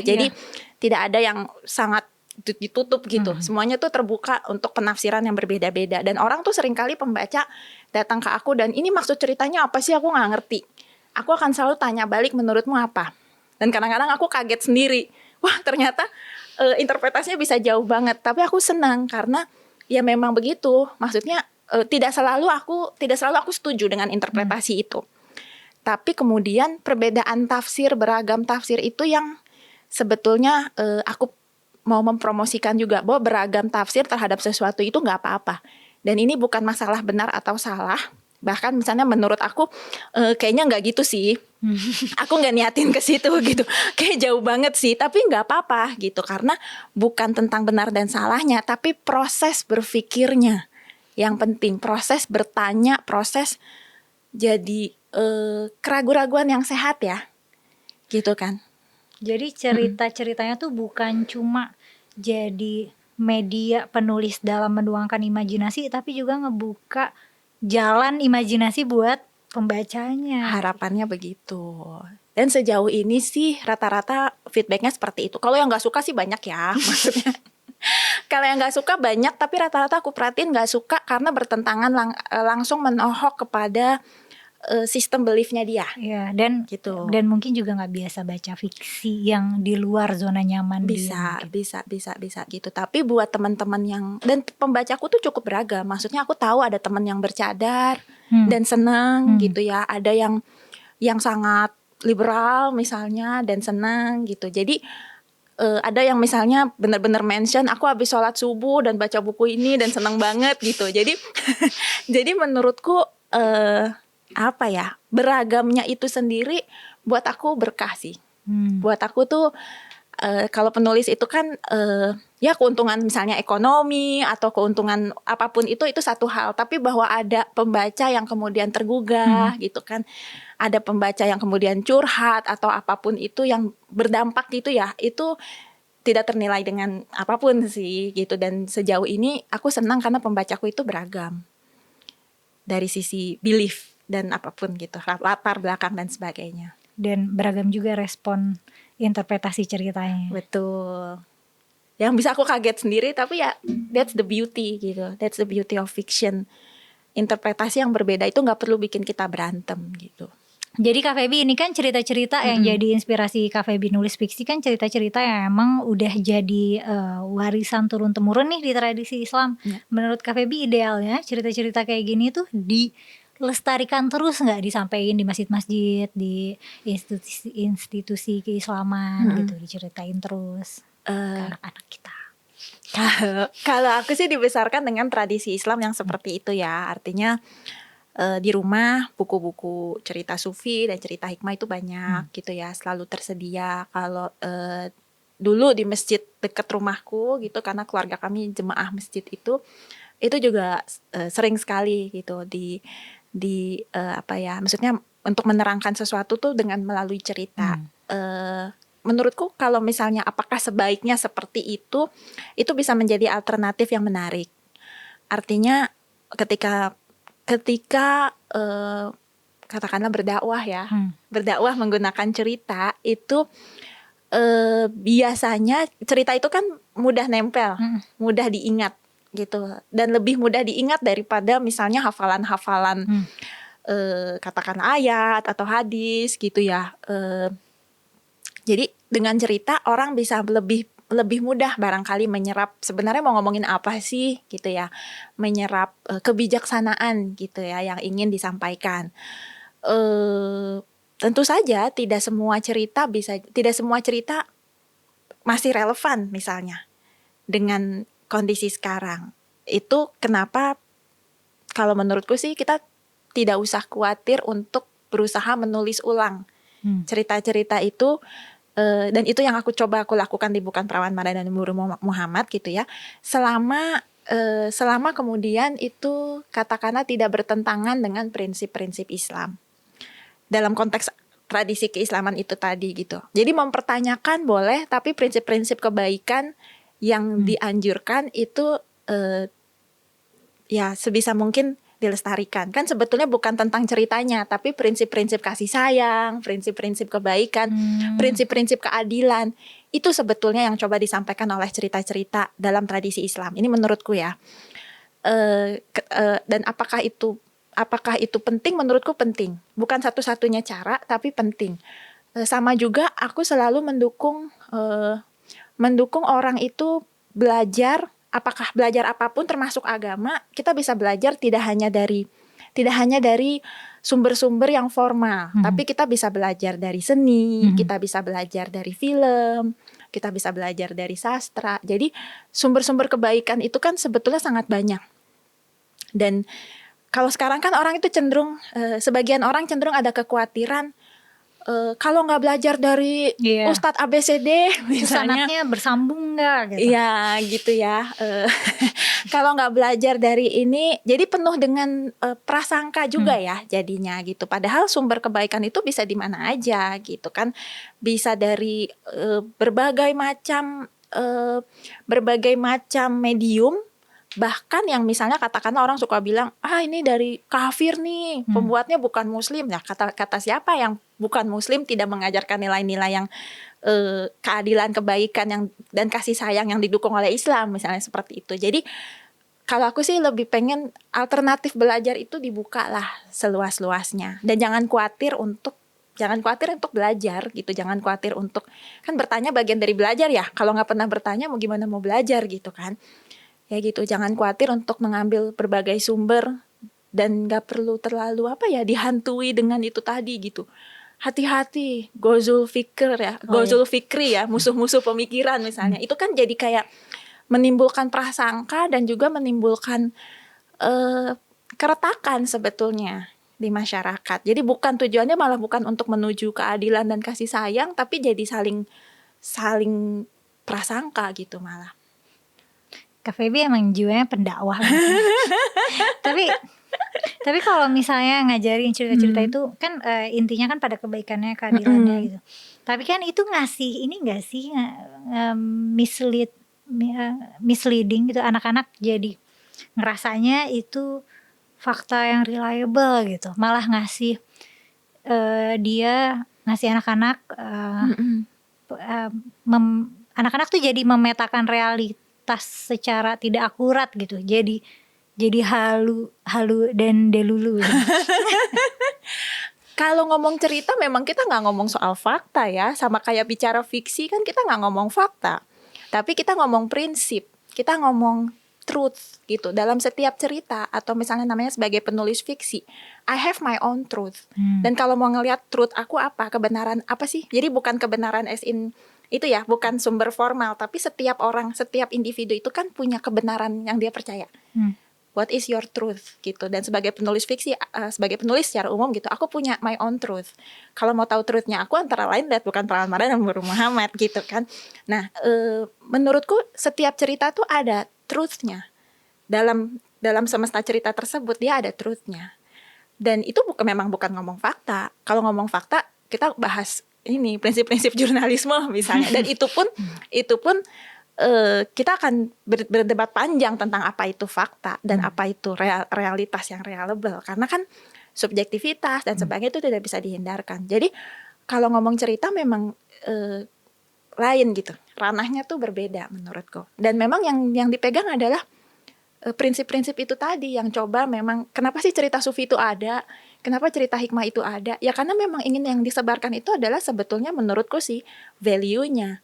Jadi tidak ada yang sangat ditutup gitu. Semuanya tuh terbuka untuk penafsiran yang berbeda-beda. Dan orang tuh seringkali pembaca datang ke aku dan ini maksud ceritanya apa sih, aku gak ngerti. Aku akan selalu tanya balik, menurutmu apa? Dan kadang-kadang aku kaget sendiri. Wah, ternyata interpretasinya bisa jauh banget. Tapi aku senang karena ya memang begitu. Maksudnya tidak selalu aku setuju dengan interpretasi itu. Tapi kemudian perbedaan tafsir, beragam tafsir itu yang sebetulnya aku mau mempromosikan juga, bahwa beragam tafsir terhadap sesuatu itu nggak apa-apa. Dan ini bukan masalah benar atau salah. Bahkan misalnya menurut aku kayaknya nggak gitu sih. Aku nggak niatin ke situ gitu. Kayak jauh banget sih, tapi nggak apa-apa gitu. Karena bukan tentang benar dan salahnya, tapi proses berpikirnya yang penting. Proses bertanya, proses jadi keraguan-raguan yang sehat ya. Gitu kan.
Jadi cerita-ceritanya tuh bukan cuma jadi media penulis dalam menuangkan imajinasi, tapi juga ngebuka jalan imajinasi buat pembacanya.
Harapannya begitu. Dan sejauh ini sih rata-rata feedbacknya seperti itu. Kalau yang nggak suka sih banyak ya, maksudnya. Kalau yang nggak suka banyak, tapi rata-rata aku perhatiin nggak suka karena bertentangan langsung menohok kepada sistem beliefnya dia.
Ya, dan
gitu.
Dan mungkin juga nggak biasa baca fiksi yang di luar zona nyaman
bisa gitu. Tapi buat teman-teman yang, dan pembacaku tuh cukup beragam. Maksudnya aku tahu ada teman yang bercadar dan senang gitu ya. Ada yang sangat liberal misalnya dan senang gitu. Jadi ada yang misalnya benar-benar mention aku habis sholat subuh dan baca buku ini dan senang banget gitu. Jadi jadi menurutku beragamnya itu sendiri buat aku berkah sih. Buat aku tuh kalau penulis itu kan ya keuntungan misalnya ekonomi atau keuntungan apapun itu satu hal, tapi bahwa ada pembaca yang kemudian tergugah gitu kan, ada pembaca yang kemudian curhat atau apapun itu yang berdampak gitu ya, itu tidak ternilai dengan apapun sih gitu. Dan sejauh ini aku senang karena pembacaku itu beragam dari sisi belief dan apapun gitu, latar belakang dan sebagainya.
Dan beragam juga respon interpretasi ceritanya.
Betul. yang bisa aku kaget sendiri, tapi ya that's the beauty gitu, that's the beauty of fiction. Interpretasi yang berbeda itu nggak perlu bikin kita berantem gitu.
Jadi Kak Feby ini kan cerita-cerita yang jadi inspirasi Kak Feby nulis fiksi kan cerita-cerita yang emang udah jadi warisan turun-temurun nih di tradisi Islam.
Ya.
Menurut Kak Feby idealnya cerita-cerita kayak gini tuh dilestarikan terus nggak, disampaikan di masjid-masjid, di institusi keislaman gitu, diceritain terus ke anak-anak kita.
Kalau aku sih dibesarkan dengan tradisi Islam yang seperti itu ya, artinya di rumah buku-buku cerita sufi dan cerita hikmah itu banyak gitu ya, selalu tersedia. Kalau dulu di masjid dekat rumahku gitu, karena keluarga kami jemaah masjid itu juga sering sekali gitu di apa ya, maksudnya untuk menerangkan sesuatu tuh dengan melalui cerita. Menurutku kalau misalnya apakah sebaiknya seperti itu bisa menjadi alternatif yang menarik. Artinya ketika katakanlah berdakwah ya, berdakwah menggunakan cerita itu biasanya cerita itu kan mudah nempel, mudah diingat gitu, dan lebih mudah diingat daripada misalnya hafalan-hafalan katakanlah ayat atau hadis gitu ya. Jadi dengan cerita orang bisa lebih mudah barangkali menyerap sebenarnya mau ngomongin apa sih gitu ya, menyerap kebijaksanaan gitu ya yang ingin disampaikan. Tentu saja tidak semua cerita masih relevan misalnya dengan kondisi sekarang. Itu kenapa kalau menurutku sih kita tidak usah khawatir untuk berusaha menulis ulang cerita-cerita itu. Dan itu yang aku lakukan di Bukan Perawan Madan dan Nurul Muhammad gitu ya. Selama kemudian itu katakanlah tidak bertentangan dengan prinsip-prinsip Islam. Dalam konteks tradisi keislaman itu tadi gitu. Jadi mempertanyakan boleh, tapi prinsip-prinsip kebaikan yang dianjurkan itu ya sebisa mungkin dilestarikan. Kan sebetulnya bukan tentang ceritanya, tapi prinsip-prinsip kasih sayang, prinsip-prinsip kebaikan, prinsip-prinsip keadilan. Itu sebetulnya yang coba disampaikan oleh cerita-cerita dalam tradisi Islam. Ini menurutku ya. Dan apakah itu penting? Menurutku penting. Bukan satu-satunya cara, tapi penting. Sama juga aku selalu mendukung orang itu belajar. Apakah belajar apapun termasuk agama, kita bisa belajar tidak hanya dari sumber-sumber yang formal, tapi kita bisa belajar dari seni, kita bisa belajar dari film, kita bisa belajar dari sastra. Jadi sumber-sumber kebaikan itu kan sebetulnya sangat banyak. Dan kalau sekarang kan orang itu cenderung, sebagian orang cenderung ada kekhawatiran, kalau nggak belajar dari Ustadz ABCD misalnya,
sanatnya bersambung nggak gitu.
Iya gitu ya. Kalau nggak belajar dari ini, jadi penuh dengan prasangka juga ya jadinya gitu. Padahal sumber kebaikan itu bisa di mana aja gitu kan. Bisa dari berbagai macam medium. Bahkan yang misalnya katakanlah orang suka bilang, ini dari kafir nih, pembuatnya bukan muslim. Nah kata siapa yang bukan muslim tidak mengajarkan nilai-nilai yang keadilan, kebaikan dan kasih sayang yang didukung oleh Islam misalnya seperti itu. Jadi kalau aku sih lebih pengen alternatif belajar itu dibuka lah seluas-luasnya. Dan jangan khawatir untuk belajar gitu. Jangan khawatir untuk, kan bertanya bagian dari belajar ya. Kalau nggak pernah bertanya mau gimana mau belajar gitu kan. Ya gitu, jangan khawatir untuk mengambil berbagai sumber dan gak perlu terlalu dihantui dengan itu tadi gitu. Hati-hati, Ghazul Fikri ya, musuh-musuh pemikiran misalnya. Itu kan jadi kayak menimbulkan prasangka dan juga menimbulkan keretakan sebetulnya di masyarakat. Jadi tujuannya malah bukan untuk menuju keadilan dan kasih sayang, tapi jadi saling prasangka gitu malah.
Kak Feby emang jiwanya pendakwah tapi kalau misalnya ngajarin cerita-cerita itu kan intinya kan pada kebaikannya, keadilannya gitu. Tapi kan itu ngasih ini nggak sih misleading gitu, anak-anak jadi ngerasanya itu fakta yang reliable gitu, malah ngasih dia ngasih anak-anak anak-anak tuh jadi memetakan realitas secara tidak akurat gitu. Jadi halu dan delulu.
Kalau ngomong cerita memang kita nggak ngomong soal fakta ya, sama kayak bicara fiksi kan kita nggak ngomong fakta, tapi kita ngomong prinsip, kita ngomong truth gitu dalam setiap cerita. Atau misalnya namanya sebagai penulis fiksi, I have my own truth. Dan kalau mau ngelihat truth aku apa, kebenaran apa sih? Jadi bukan kebenaran as in itu ya, bukan sumber formal, tapi setiap orang, setiap individu itu kan punya kebenaran yang dia percaya. What is your truth gitu. Dan sebagai penulis fiksi, sebagai penulis secara umum gitu, aku punya my own truth. Kalau mau tahu truthnya aku, antara lain lihat Bukan Perawan Marah dan Guru Muhammad gitu kan. Nah, menurutku setiap cerita tuh ada truthnya. Dalam semesta cerita tersebut dia ada truthnya. Dan itu memang bukan ngomong fakta. Kalau ngomong fakta kita bahas ini prinsip-prinsip jurnalisme misalnya. Dan itu pun kita akan berdebat panjang tentang apa itu fakta dan apa itu realitas yang reliable, karena kan subjektivitas dan sebagainya itu tidak bisa dihindarkan. Jadi kalau ngomong cerita memang lain gitu, ranahnya tuh berbeda menurutku. Dan memang yang dipegang adalah prinsip-prinsip itu tadi, yang coba memang kenapa sih cerita sufi itu ada, kenapa cerita hikmah itu ada, ya karena memang ingin yang disebarkan itu adalah sebetulnya menurutku sih value-nya,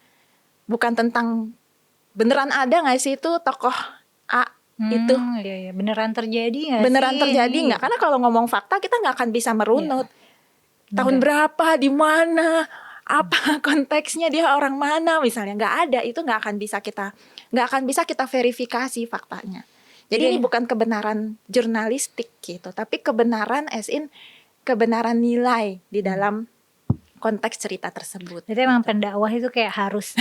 bukan tentang beneran ada nggak sih itu tokoh A itu
iya. Beneran terjadi nggak sih?
Beneran terjadi nggak? Karena kalau ngomong fakta kita nggak akan bisa merunut tahun berapa, di mana, apa konteksnya, dia orang mana misalnya, nggak ada. Itu nggak akan bisa kita verifikasi faktanya. Jadi ini bukan kebenaran jurnalistik gitu, tapi kebenaran as in kebenaran nilai di dalam konteks cerita tersebut.
Jadi emang pendakwah itu kayak harus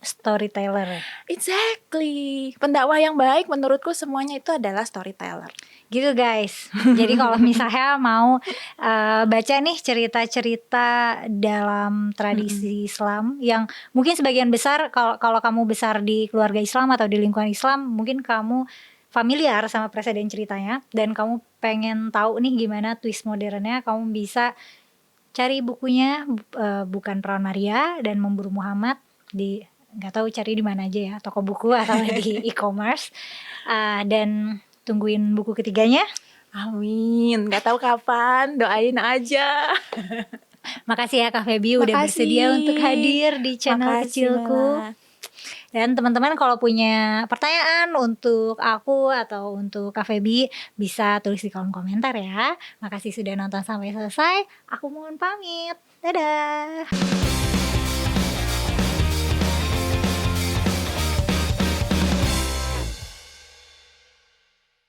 /storyteller.
Exactly. Pendakwah yang baik menurutku semuanya itu adalah storyteller.
Gitu guys. Jadi kalau misalnya mau baca nih cerita-cerita dalam tradisi Islam yang mungkin sebagian besar kalau kamu besar di keluarga Islam atau di lingkungan Islam, mungkin kamu familiar sama preseden ceritanya dan kamu pengen tahu nih gimana twist modernnya, kamu bisa cari bukunya Bukan Perawan Maria dan Memburu Muhammad di, nggak tahu cari di mana aja ya, toko buku atau di e-commerce. Dan tungguin buku ketiganya.
Amin. Nggak tahu kapan, doain aja.
Makasih ya Kak Feby udah bersedia untuk hadir di channel kecilku. Dan teman-teman kalau punya pertanyaan untuk aku atau untuk Kak Feby bisa tulis di kolom komentar ya. Makasih sudah nonton sampai selesai. Aku mohon pamit. Dadah.